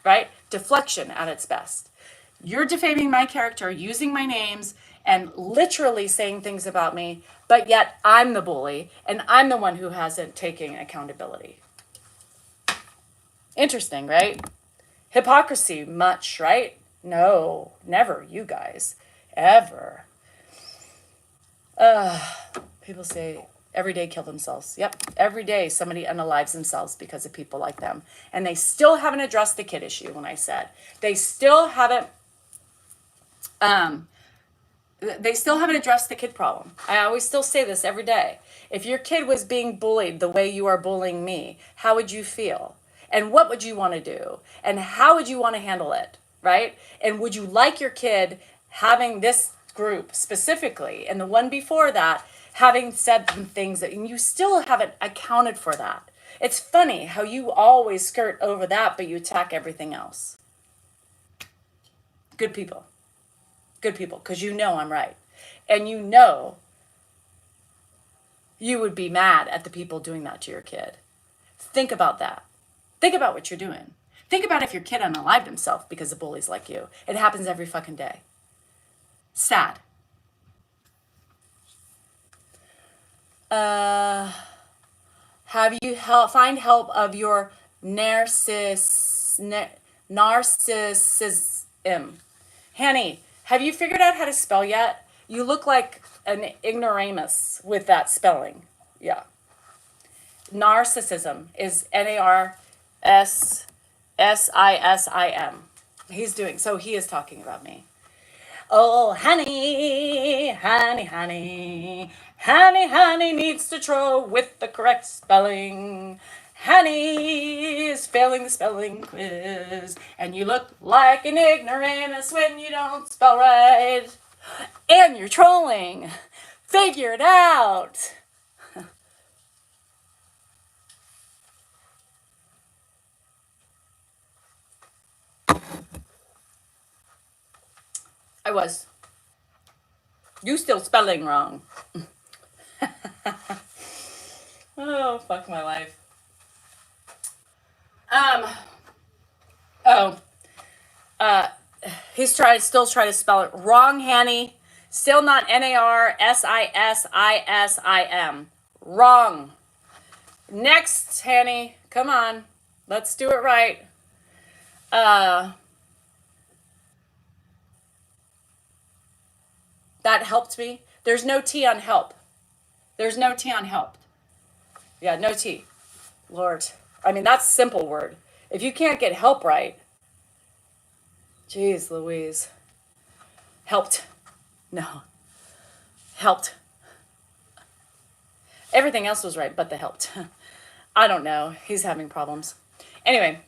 Speaker 3: right? Deflection at its best. You're defaming my character, using my names, and literally saying things about me, but yet I'm the bully, and I'm the one who hasn't taken accountability. Interesting, right? Hypocrisy, much, right? No, never, you guys. Ever. People say every day kill themselves. Yep, every day somebody unalives themselves because of people like them. And they still haven't addressed the kid issue when I said. They still haven't addressed the kid problem. I always still say this every day. If your kid was being bullied the way you are bullying me, how would you feel? And what would you want to do? And how would you want to handle it, right? And would you like your kid having this group specifically, and the one before that, having said some things that and you still haven't accounted for that? It's funny how you always skirt over that, but you attack everything else. Good people, because you know I'm right. And you know you would be mad at the people doing that to your kid. Think about that. Think about what you're doing. Think about if your kid unalived himself because of bullies like you. It happens every fucking day. Sad. Have you find help of your narcissism? Hanny, have you figured out how to spell yet? You look like an ignoramus with that spelling. Yeah. Narcissism is NARSSISIM. He is talking about me. Oh, honey, honey, honey, honey, honey needs to throw with the correct spelling. Honey is failing the spelling quiz, and you look like an ignoramus when you don't spell right. And you're trolling. Figure it out. I was. You still spelling wrong. Oh, fuck my life. He's still trying to spell it wrong, Hanny. Still not NARSISISIM. Wrong. Next, Hanny. Come on. Let's do it right. That helped me. There's no T on help. There's no T on helped. Yeah, no T. Lord. I mean, that's a simple word. If you can't get help right, geez Louise. Helped. No. Helped. Everything else was right, but the helped. I don't know. He's having problems. Anyway.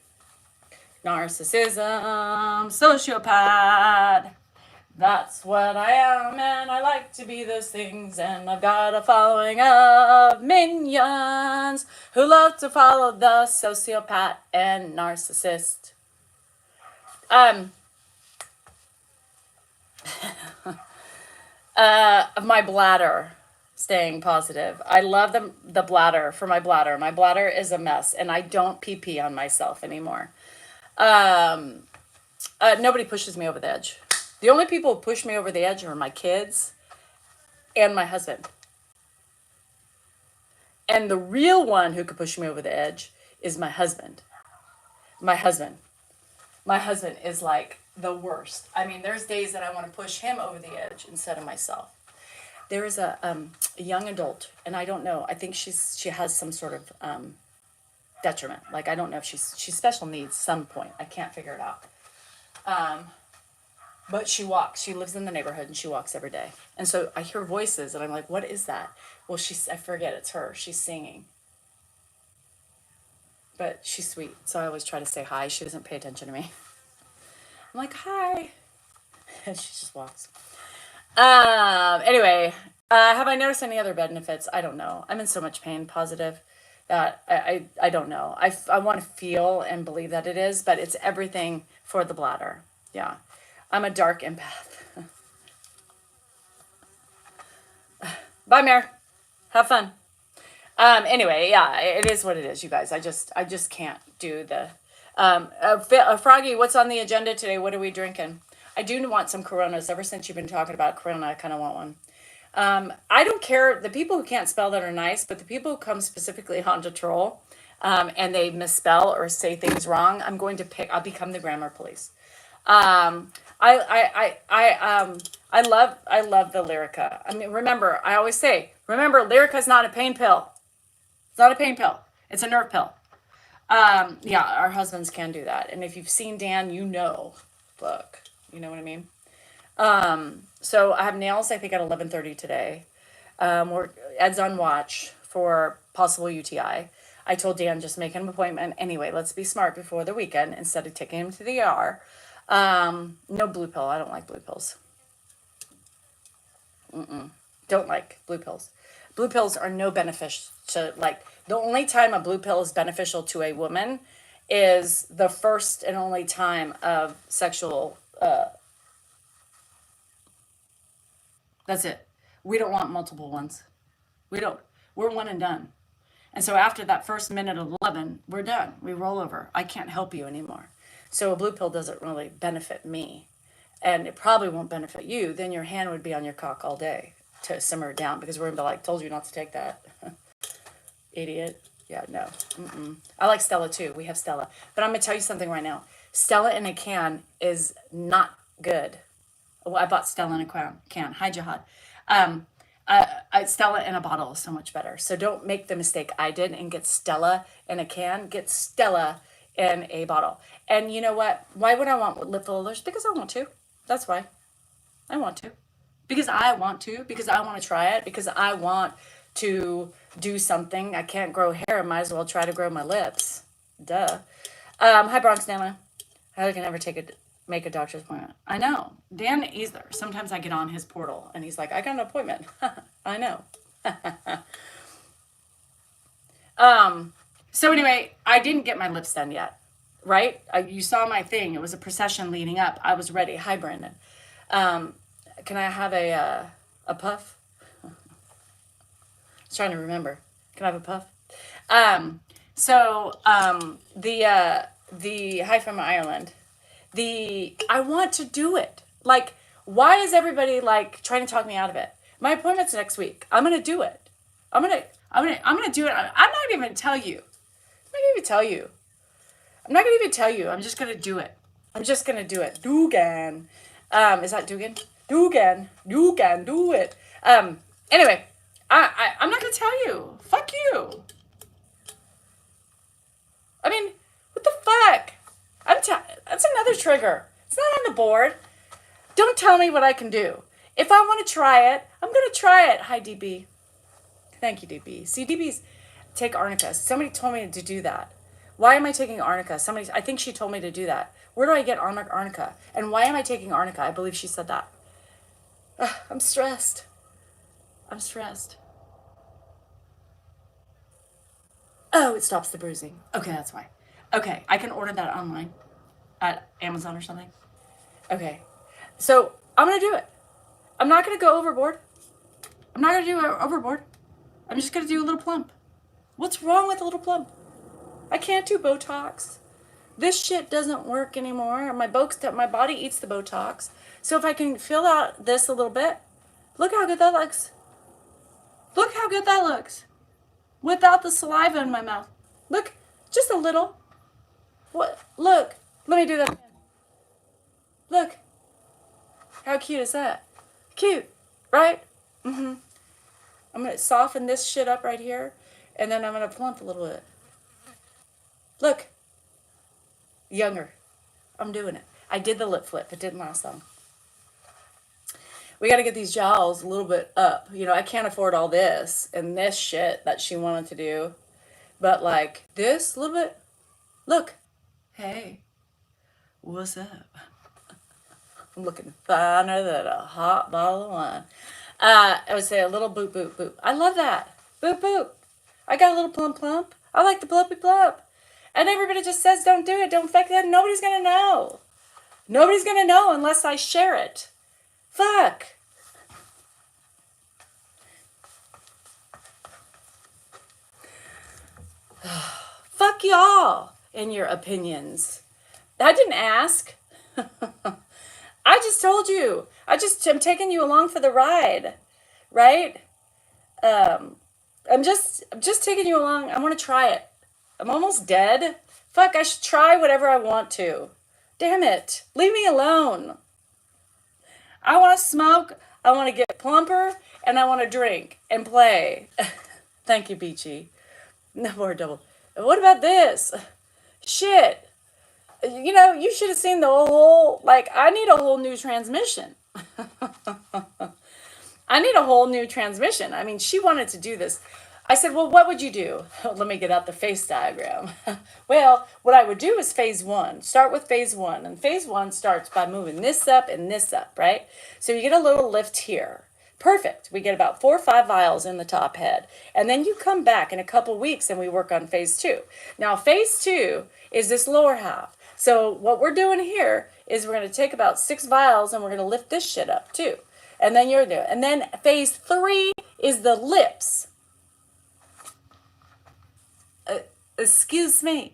Speaker 3: Narcissism. Sociopath. That's what I am, and I like to be those things, and I've got a following of minions who love to follow the sociopath and narcissist. My bladder staying positive. I love the bladder for my bladder. My bladder is a mess, and I don't pee on myself anymore. Nobody pushes me over the edge. The only people who push me over the edge are my kids and my husband. And the real one who could push me over the edge is my husband. My husband is like the worst. I mean, there's days that I want to push him over the edge instead of myself. There is a young adult, and I don't know. I think she has some sort of detriment. Like, I don't know if she's special needs some point. I can't figure it out. But she walks. She lives in the neighborhood and she walks every day. And so I hear voices and I'm like, what is that? Well, I forget it's her. She's singing. But she's sweet. So I always try to say hi. She doesn't pay attention to me. I'm like, hi. And she just walks. Anyway, have I noticed any other benefits? I don't know. I'm in so much pain, positive, that I don't know. I want to feel and believe that it is, but it's everything for the bladder. Yeah. I'm a dark empath. Bye, Mare. Have fun. Anyway, yeah, it is what it is, you guys. I just can't do the... Froggy, what's on the agenda today? What are we drinking? I do want some Coronas. Ever since you've been talking about Corona, I kind of want one. I don't care. The people who can't spell that are nice, but the people who come specifically on to troll, and they misspell or say things wrong, I'll become the grammar police. I love the Lyrica. I mean, remember, I always say, Lyrica is not a pain pill. It's not a pain pill. It's a nerve pill. Yeah, our husbands can do that. And if you've seen Dan, you know, look, you know what I mean? So I have nails, I think at 11:30 today. Ed's on watch for possible UTI. I told Dan, just make an appointment. Anyway, let's be smart before the weekend instead of taking him to the ER. No blue pill. I don't like blue pills. Don't like blue pills. Blue pills are no beneficial to, like, the only time a blue pill is beneficial to a woman is the first and only time of sexual, that's it. We don't want multiple ones. We don't. We're one and done. And so after that first minute of 11, we're done. We roll over. I can't help you anymore. So a blue pill doesn't really benefit me. And it probably won't benefit you. Then your hand would be on your cock all day to simmer it down, because we're going to be like, told you not to take that. Idiot. Yeah, no. I like Stella too. We have Stella. But I'm going to tell you something right now. Stella in a can is not good. Well, I bought Stella in a can. Hi, Jihad. Stella in a bottle is so much better. So don't make the mistake I did and get Stella in a can. Get Stella in a bottle. And you know what? Why would I want lip fillers? Because I want to. That's why. I want to. Because I want to. Because I want to try it. Because I want to do something. I can't grow hair. I might as well try to grow my lips. Duh. Hi, Bronx Nana. I can never make a doctor's appointment. I know. Dan either. Sometimes I get on his portal and he's like, I got an appointment. I know. So anyway, I didn't get my lips done yet, right? You saw my thing. It was a procession leading up. I was ready. Hi, Brandon. Can I have a puff? I was trying to remember. Can I have a puff? The hi from Ireland. I want to do it. Like, why is everybody like trying to talk me out of it? My appointment's next week. I'm gonna do it. I'm gonna do it. I'm not even gonna tell you. I'm not gonna even tell you. I'm just gonna do it. Dugan. Is that Dugan? Dugan, do it. Anyway, I'm not gonna tell you. Fuck you. I mean, what the fuck? That's another trigger. It's not on the board. Don't tell me what I can do. If I want to try it, I'm going to try it. Hi, DB. Thank you, DB. See, DB's take arnica. Somebody told me to do that. Why am I taking arnica? I think she told me to do that. Where do I get arnica? And why am I taking arnica? I believe she said that. I'm stressed. Oh, it stops the bruising. Okay, that's why. Okay, I can order that online at Amazon or something. Okay, so I'm going to do it. I'm not going to go overboard. I'm not going to do it overboard. I'm just going to do a little plump. What's wrong with a little plump? I can't do Botox. This shit doesn't work anymore. My body eats the Botox. So if I can fill out this a little bit, look how good that looks. Without the saliva in my mouth. Look, just a little. What? Look. Let me do that again. Look. How cute is that? Cute, right? I'm going to soften this shit up right here, and then I'm going to plump a little bit. Look. Younger. I'm doing it. I did the lip flip. It didn't last long. We got to get these jowls a little bit up. You know, I can't afford all this and this shit that she wanted to do. But like this a little bit. Look. Hey. What's up? I'm looking finer than a hot bottle of wine. I would say a little boop, boop, boop. I love that. Boop, boop. I got a little plump, plump. I like the plumpy, plump. And everybody just says, don't do it. Don't fake that. Nobody's going to know. Nobody's going to know unless I share it. Fuck. Fuck y'all and your opinions. I didn't ask. I just told you. I'm taking you along for the ride, right? I'm just taking you along. I want to try it. I'm almost dead. Fuck, I should try whatever I want to. Damn it. Leave me alone. I want to smoke. I want to get plumper, and I want to drink and play. Thank you, Beachy. No more double. What about this? Shit. You know, you should have seen the whole, like, I need a whole new transmission. I need a whole new transmission. I mean, she wanted to do this. I said, well, what would you do? Let me get out the face diagram. Well, what I would do is phase one. Start with phase one. And phase one starts by moving this up and this up, right? So you get a little lift here. Perfect. We get about 4 or 5 vials in the top head. And then you come back in a couple weeks and we work on phase two. Now, phase two is this lower half. So what we're doing here is we're going to take about 6 vials and we're going to lift this shit up too. And then you're doing, and then phase 3 is the lips. Excuse me.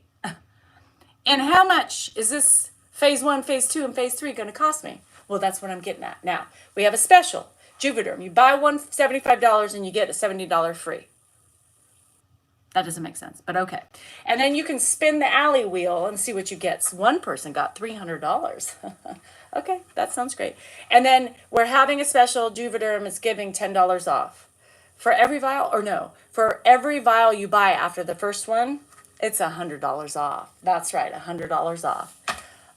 Speaker 3: And how much is this phase 1, phase 2, and phase 3 going to cost me? Well, that's what I'm getting at. Now, we have a special, Juvederm. You buy one $75 and you get a $70 free. That doesn't make sense, but okay. And then you can spin the alley wheel and see what you get. So one person got $300. Okay, that sounds great. And then we're having a special. Juvederm is giving $10 off. For every vial, or no, for every vial you buy after the first one, it's $100 off. That's right, $100 off.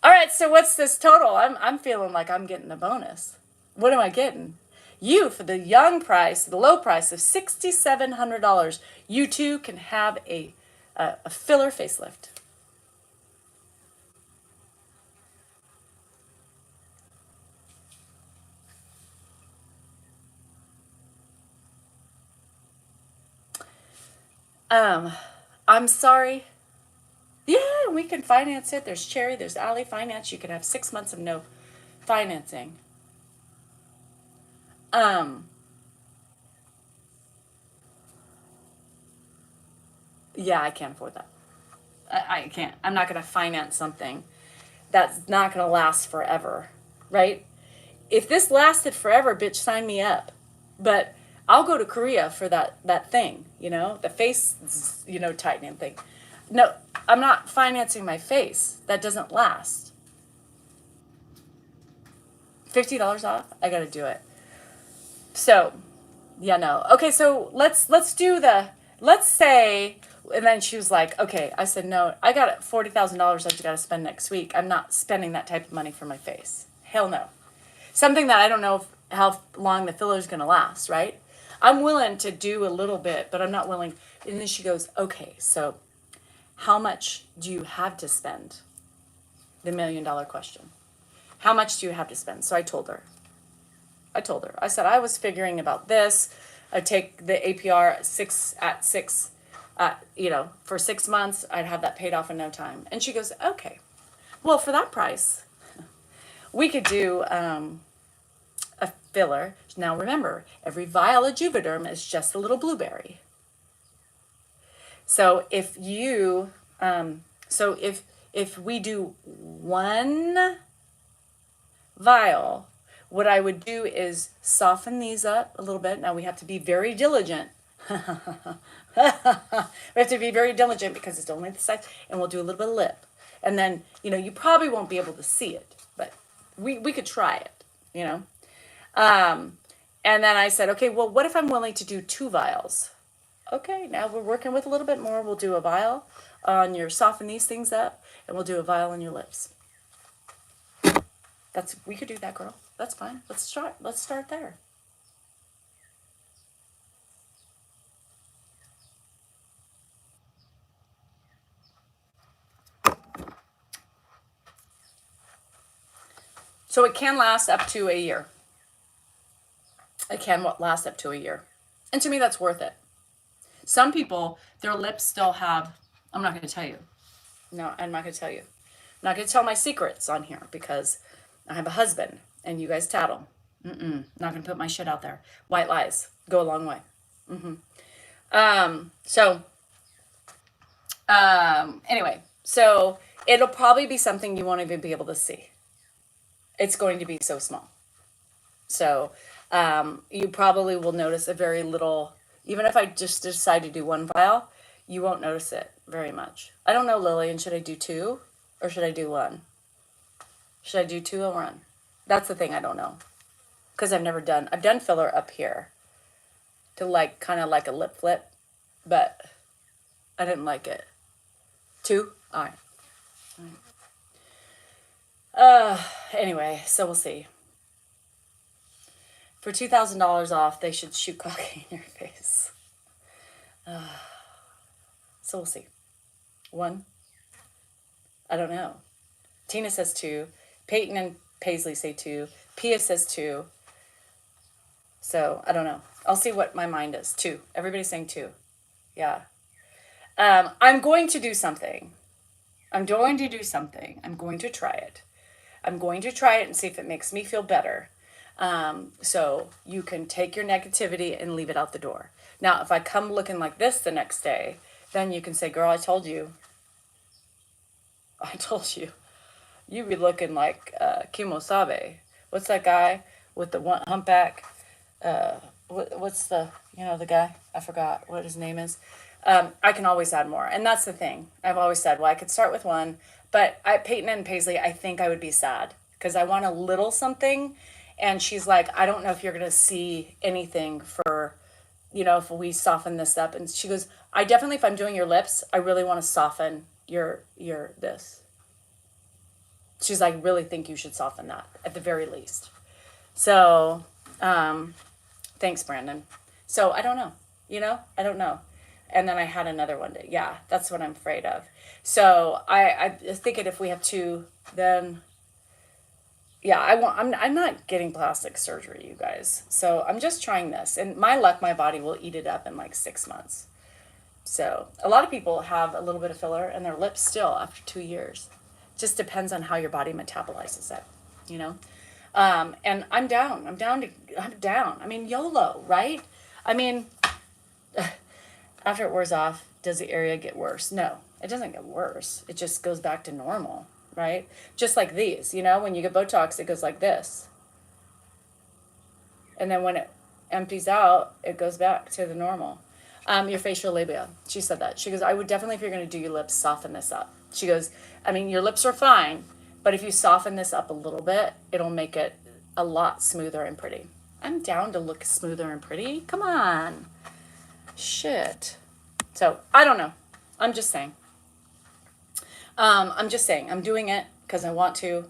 Speaker 3: All right, so what's this total? I'm feeling like I'm getting a bonus. What am I getting? You, for the young price, the low price of $6,700, you too can have a filler facelift. I'm sorry. Yeah, we can finance it. There's Cherry, there's Alley Finance. You can have 6 months of no financing. Yeah, I can't afford that. I can't. I'm not going to finance something that's not going to last forever, right? If this lasted forever, bitch, sign me up. But I'll go to Korea for that thing, you know, the face, you know, tightening thing. No, I'm not financing my face. That doesn't last. $50 off? I got to do it. So, yeah, no. Okay, so let's say, and then she was like, okay, I said, no, I got $40,000 I've got to spend next week. I'm not spending that type of money for my face. Hell no. Something that I don't know how long the filler is going to last, right? I'm willing to do a little bit, but I'm not willing. And then she goes, okay, so how much do you have to spend? The $1 million question. How much do you have to spend? So I told her. I said, I was figuring about this. I'd take the APR at six, you know, for 6 months. I'd have that paid off in no time. And she goes, okay, well, for that price, we could do a filler. Now remember, every vial of Juvederm is just a little blueberry. So if you, if we do 1 vial, what I would do is soften these up a little bit. Now we have to be very diligent. We have to be very diligent because it's only the size, and we'll do a little bit of lip. And then, you know, you probably won't be able to see it, but we could try it, you know. And then I said, okay, well, what if I'm willing to do 2 vials? Okay, now we're working with a little bit more. We'll do a vial on your, soften these things up, and we'll do a vial on your lips. We could do that, girl. That's fine. Let's start there. So it can last up to a year. It can last up to a year. And to me, that's worth it. Some people, their lips still have, I'm not going to tell you. No, I'm not going to tell you. I'm not going to tell my secrets on here because I have a husband and you guys tattle. Not going to put my shit out there. White lies go a long way. Anyway, so it'll probably be something you won't even be able to see. It's going to be so small. So you probably will notice a very little, even if I just decide to do one vial, you won't notice it very much. I don't know, Lillian, should I do 2 or should I do 1? Should I do 2 or 1? That's the thing I don't know. Because I've done filler up here to like, kind of like a lip flip, but I didn't like it. 2? All right. Anyway, so we'll see. For $2,000 off, they should shoot cocaine in your face. So we'll see. 1? I don't know. Tina says 2. Peyton and Paisley say 2. Pia says 2. So I don't know. I'll see what my mind is. 2. Everybody's saying 2. Yeah. I'm going to do something. I'm going to try it. I'm going to try it and see if it makes me feel better. So you can take your negativity and leave it out the door. Now, if I come looking like this the next day, then you can say, girl, I told you. You be looking like Kimosabe. What's that guy with the one humpback? What's the guy? I forgot what his name is. I can always add more. And that's the thing. I've always said, well, I could start with 1. But Peyton and Paisley, I think I would be sad. Because I want a little something. And she's like, I don't know if you're going to see anything for, if we soften this up. And she goes, I definitely, if I'm doing your lips, I really want to soften your this. She's like, really think you should soften that at the very least. So, thanks, Brandon. So I don't know, I don't know. And then I had another one. Yeah, that's what I'm afraid of. So I thinking if we have 2, then yeah, I'm not getting plastic surgery, you guys. So I'm just trying this. And my luck, my body will eat it up in like 6 months. So a lot of people have a little bit of filler in their lips still after 2 years. Just depends on how your body metabolizes it, And I'm down. I mean, YOLO, right? I mean, after it wears off, does the area get worse? No, it doesn't get worse. It just goes back to normal, right? Just like these, when you get Botox, it goes like this. And then when it empties out, it goes back to the normal. Your facial labia. She said that. She goes, I would definitely, if you're going to do your lips, soften this up. She goes, I mean, your lips are fine, but if you soften this up a little bit, it'll make it a lot smoother and pretty. I'm down to look smoother and pretty. Come on. Shit. So, I don't know. I'm just saying. I'm doing it because I want to.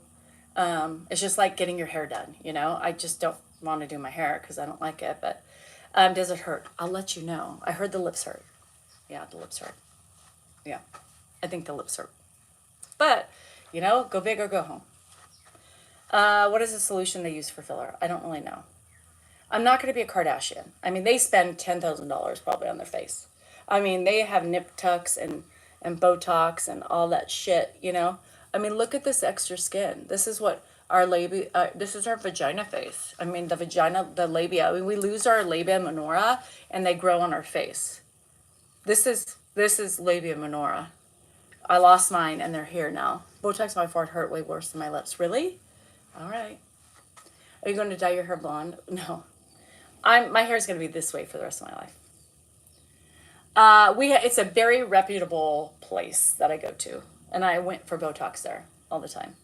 Speaker 3: It's just like getting your hair done, I just don't want to do my hair because I don't like it, but does it hurt? I'll let you know. I heard the lips hurt. Yeah, the lips hurt. Yeah, I think the lips hurt. But, go big or go home. What is the solution they use for filler? I don't really know. I'm not going to be a Kardashian. I mean, they spend $10,000 probably on their face. I mean, they have nip tucks and Botox and all that shit, I mean, look at this extra skin. This is what our labia, this is our vagina face. I mean, the vagina, the labia. I mean, we lose our labia minora and they grow on our face. This is labia minora. I lost mine and they're here now. Botox my forehead hurt way worse than my lips. Really? All right. Are you going to dye your hair blonde? No. My hair is going to be this way for the rest of my life. It's a very reputable place that I go to. And I went for Botox there all the time.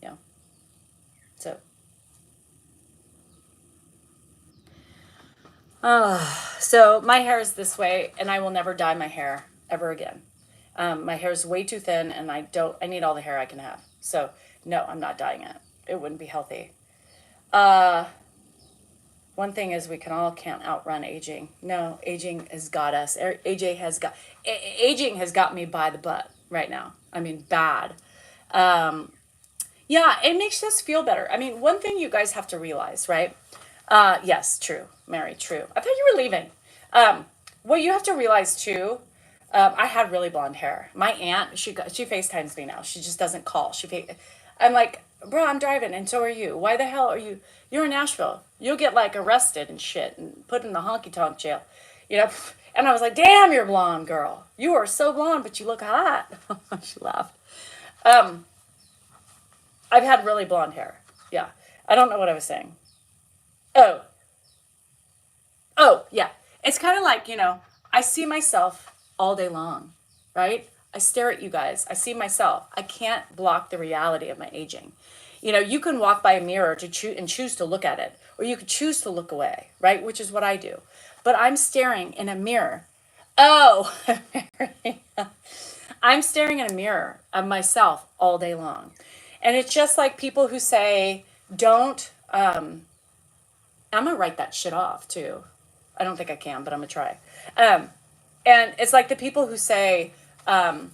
Speaker 3: Yeah. So my hair is this way and I will never dye my hair ever again. My hair is way too thin and I need all the hair I can have. So no, I'm not dyeing it. it wouldn't be healthy. One thing is we can't outrun aging. No, aging has got us. Aging has got me by the butt right now. I mean, bad. Yeah, it makes us feel better. I mean, one thing you guys have to realize, right? Yes, true, Mary, true. I thought you were leaving. What you have to realize too, I had really blonde hair. My aunt, she FaceTimes me now. She just doesn't call. I'm like, bro, I'm driving, and so are you. Why the hell are you? You're in Nashville. You'll get like arrested and shit and put in the honky tonk jail, you know. And I was like, damn, you're blonde, girl. You are so blonde, but you look hot. She laughed. I've had really blonde hair. Yeah, I don't know what I was saying. Oh, yeah. It's kind of like, I see myself all day long, right? I stare at you guys. I see myself. I can't block the reality of my aging. You can walk by a mirror and choose to look at it, or you could choose to look away, right? Which is what I do. But I'm staring in a mirror. Oh, I'm staring in a mirror of myself all day long. And it's just like people who say, don't, I'm going to write that shit off too. I don't think I can, but I'm going to try. And it's like the people who say, don't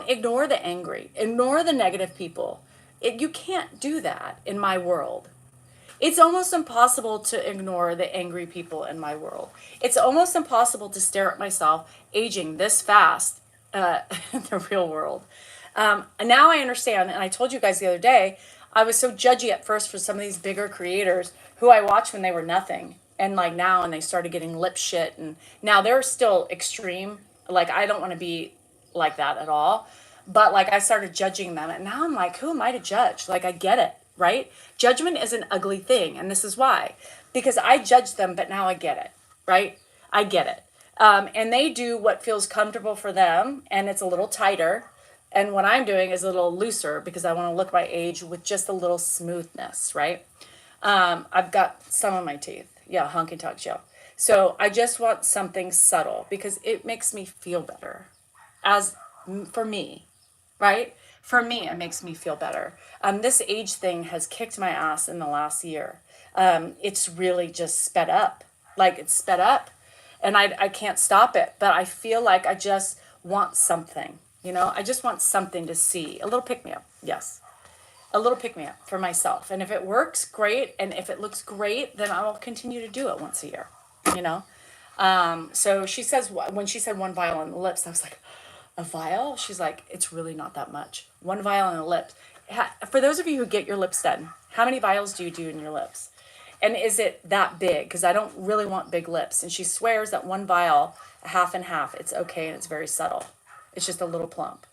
Speaker 3: ignore the angry, ignore the negative people. You can't do that in my world. It's almost impossible to ignore the angry people in my world. It's almost impossible to stare at myself aging this fast in the real world. And now I understand, and I told you guys the other day, I was so judgy at first for some of these bigger creators who I watched when they were nothing. And like now, and they started getting lip shit, and now they're still extreme. Like, I don't want to be like that at all. But like, I started judging them, and now I'm like, who am I to judge? Like, I get it, right? Judgment is an ugly thing, and this is why. Because I judge them, but now I get it, right? I get it. And they do what feels comfortable for them, and it's a little tighter. And what I'm doing is a little looser because I want to look my age with just a little smoothness, right? I've got some of my teeth. Yeah, honky tonk gel. So I just want something subtle because it makes me feel better. For me, right? For me, it makes me feel better. This age thing has kicked my ass in the last year. It's really just sped up. Like, it's sped up. And I can't stop it. But I feel like I just want something. I just want something to see. A little pick-me-up, yes. A little pick-me-up for myself. And if it works, great. And if it looks great, then I will continue to do it once a year, So she says, when she said one vial on the lips, I was like, a vial? She's like, it's really not that much. One vial on the lips. For those of you who get your lips done, how many vials do you do in your lips? And is it that big? Because I don't really want big lips. And she swears that one vial, half and half, it's okay and it's very subtle. It's just a little plump.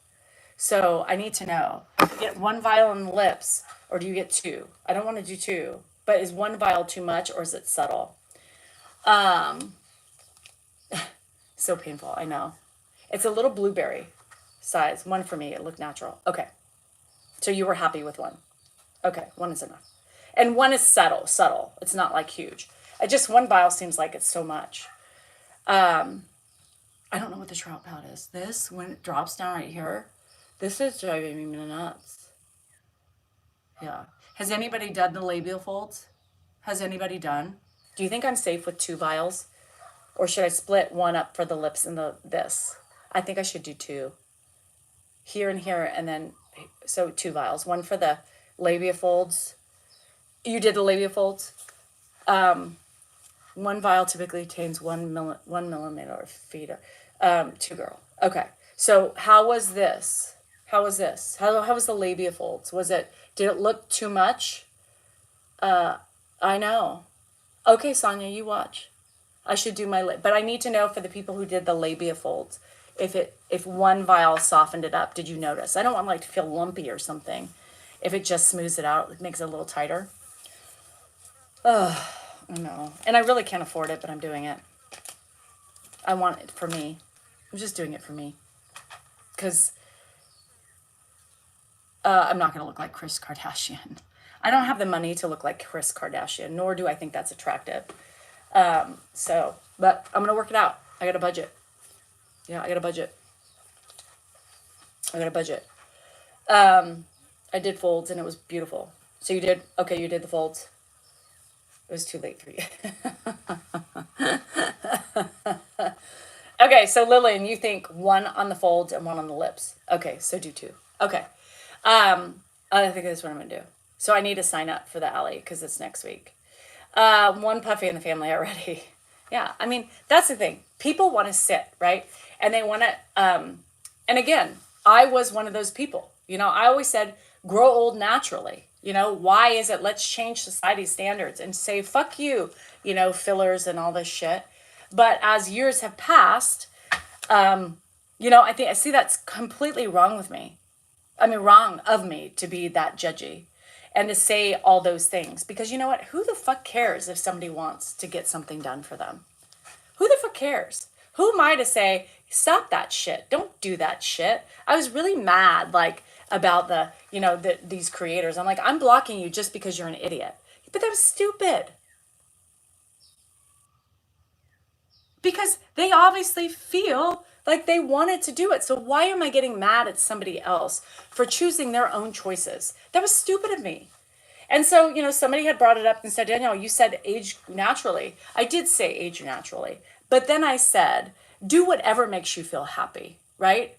Speaker 3: So I need to know, do you get one vial on the lips or do you get two? I don't want to do two, but is one vial too much or is it subtle? So painful, I know. It's a little blueberry size, one for me, it looked natural. Okay, so you were happy with one. Okay, one is enough. And one is subtle. It's not like huge. Just one vial seems like it's so much. I don't know what the dropout is. This, when it drops down right here, this is driving me nuts. Yeah. Has anybody done the labial folds? Has anybody done? Do you think I'm safe with 2 vials? Or should I split one up for the lips and this? I think I should do 2. Here and here, and then, so 2 vials. One for the labia folds. You did the labia folds? One vial typically contains 1 millimeter of feeder. 2 girl. Okay. So how was this? How was this? How was the labia folds? Did it look too much? I know. Okay, Sonia, you watch. I should do but I need to know for the people who did the labia folds, if one vial softened it up, did you notice? I don't want to feel lumpy or something. If it just smooths it out, it makes it a little tighter. I know. And I really can't afford it, but I'm doing it. I want it for me. I'm just doing it for me. Because I'm not going to look like Kris Kardashian. I don't have the money to look like Kris Kardashian, nor do I think that's attractive. But I'm going to work it out. I got a budget. Yeah, I got a budget. I did folds and it was beautiful. So you did, okay, you did the folds. It was too late for you. Okay, so Lillian, you think one on the folds and one on the lips. Okay, so do two. Okay. I think that's what I'm going to do. So I need to sign up for the alley because it's next week. One puffy in the family already. Yeah, I mean, that's the thing. People want to sit, right? And they want to, and again, I was one of those people. You know, I always said, grow old naturally. You know, why is it, let's change society's standards and say, fuck you, you know, fillers and all this shit. But as years have passed, you know, I see that's completely wrong with me. I mean, wrong of me to be that judgy and to say all those things. Because you know what? Who the fuck cares if somebody wants to get something done for them? Who the fuck cares? Who am I to say, stop that shit. Don't do that shit. I was really mad, like, about the, you know, these creators. I'm like, I'm blocking you just because you're an idiot. But that was stupid. Because they obviously feel like they wanted to do it. So why am I getting mad at somebody else for choosing their own choices? That was stupid of me. And so, you know, somebody had brought it up and said, Danielle, you said age naturally. I did say age naturally. But then I said, do whatever makes you feel happy, right?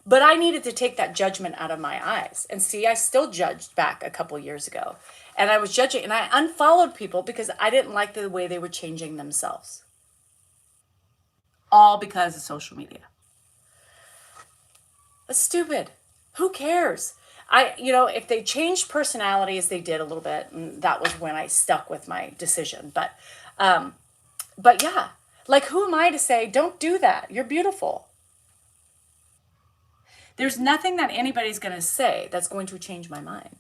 Speaker 3: But I needed to take that judgment out of my eyes. And see, I still judged back a couple years ago. And I was judging and I unfollowed people because I didn't like the way they were changing themselves. All because of social media. That's stupid. Who cares? You know, if they changed personalities, they did a little bit, and that was when I stuck with my decision. But yeah, like, who am I to say, don't do that? You're beautiful. There's nothing that anybody's going to say that's going to change my mind.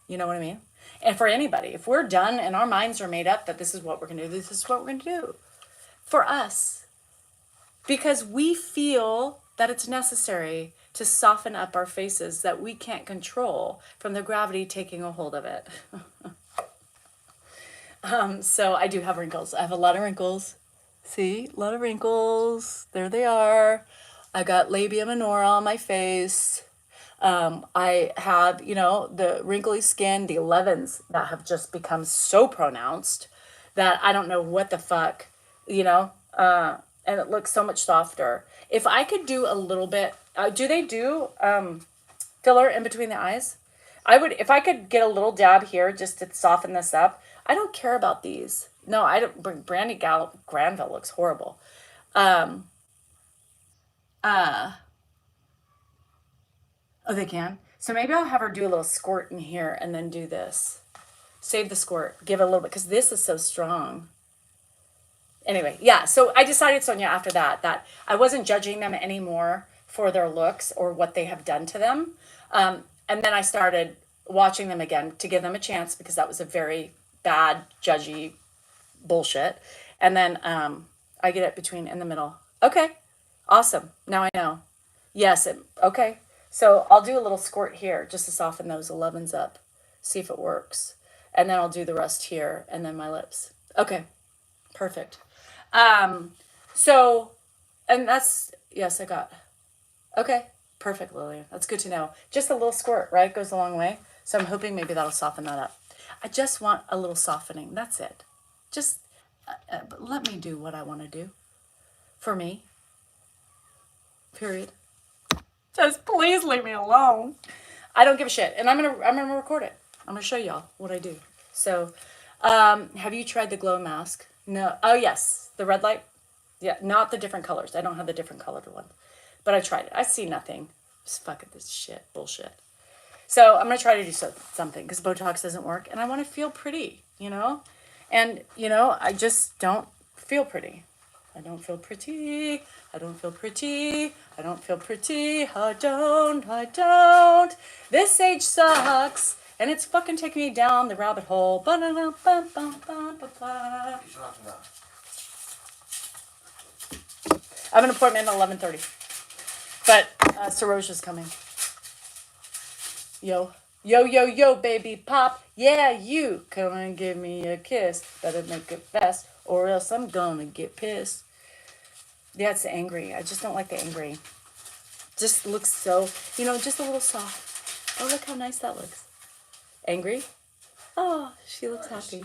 Speaker 3: You know what I mean? And for anybody, if we're done and our minds are made up that this is what we're going to do, this is what we're going to do. For us. Because we feel that it's necessary to soften up our faces that we can't control from the gravity taking a hold of it. So I do have wrinkles. I have a lot of wrinkles. See, a lot of wrinkles. There they are. I got labia minora on my face. I have, you know, the wrinkly skin, the 11s that have just become so pronounced that I don't know what the fuck, you know, and it looks so much softer. If I could do a little bit, do they do filler in between the eyes? I would, if I could get a little dab here just to soften this up. I don't care about these. No, I don't. Brandy Granville looks horrible. Oh, they can? So maybe I'll have her do a little squirt in here and then do this. Save the squirt. Give it a little bit, because this is so strong. Anyway, yeah, so I decided, Sonia, after that I wasn't judging them anymore for their looks or what they have done to them. And then I started watching them again to give them a chance, because that was a very bad, judgy bullshit. And then I get it between in the middle. Okay, awesome. Now I know. Yes, okay. So I'll do a little squirt here just to soften those 11s up. See if it works. And then I'll do the rest here and then my lips. Okay, perfect. So, and that's, yes, I got, okay, perfect, Lillian. That's good to know. Just a little squirt, right? Goes a long way. So I'm hoping maybe that'll soften that up. I just want a little softening. That's it. Just let me do what I want to do for me. Period. Just please leave me alone. I don't give a shit. And I'm gonna record it. I'm gonna show y'all what I do. So, have you tried the glow mask? No. Oh yes, the red light. Yeah, not the different colors. I don't have the different colored one, but I tried it. I see nothing. Just fucking this shit bullshit. So I'm gonna try to do something, because Botox doesn't work, and I want to feel pretty, you know. And you know, I just don't feel pretty. I don't feel pretty. I don't feel pretty. I don't feel pretty. I don't. This age sucks. And it's fucking taking me down the rabbit hole. I have an appointment at 11:30. But Saroja's coming. Yo, baby pop. Yeah, you. Come and give me a kiss. Better make it fast, or else I'm gonna get pissed. Yeah, it's angry. I just don't like the angry. Just looks so, you know, just a little soft. Oh, look how nice that looks. Angry? Oh, she looks happy.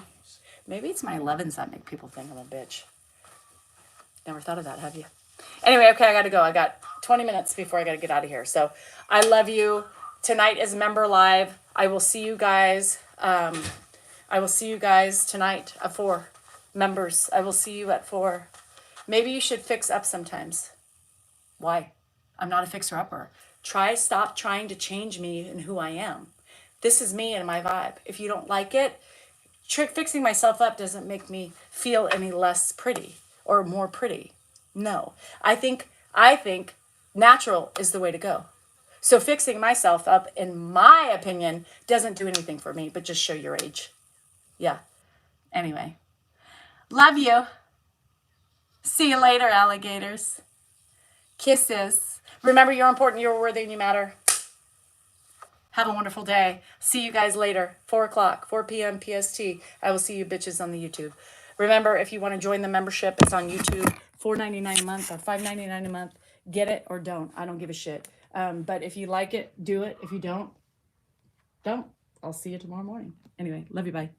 Speaker 3: Maybe it's my 11s that make people think I'm a bitch. Never thought of that, have you? Anyway, okay, I gotta go. I got 20 minutes before I gotta get out of here. So I love you. Tonight is Member Live. I will see you guys. I will see you guys tonight at 4. Members, I will see you at 4. Maybe you should fix up sometimes. Why? I'm not a fixer-upper. Stop trying to change me and who I am. This is me and my vibe. If you don't like it, fixing myself up doesn't make me feel any less pretty or more pretty. No. I think natural is the way to go. So fixing myself up, in my opinion, doesn't do anything for me, but just show your age. Yeah. Anyway. Love you. See you later, alligators. Kisses. Remember, you're important, you're worthy, and you matter. Have a wonderful day. See you guys later. 4 o'clock, 4 p.m. PST. I will see you bitches on the YouTube. Remember, if you want to join the membership, it's on YouTube. $4.99 a month or $5.99 a month. Get it or don't. I don't give a shit. But if you like it, do it. If you don't. I'll see you tomorrow morning. Anyway, love you. Bye.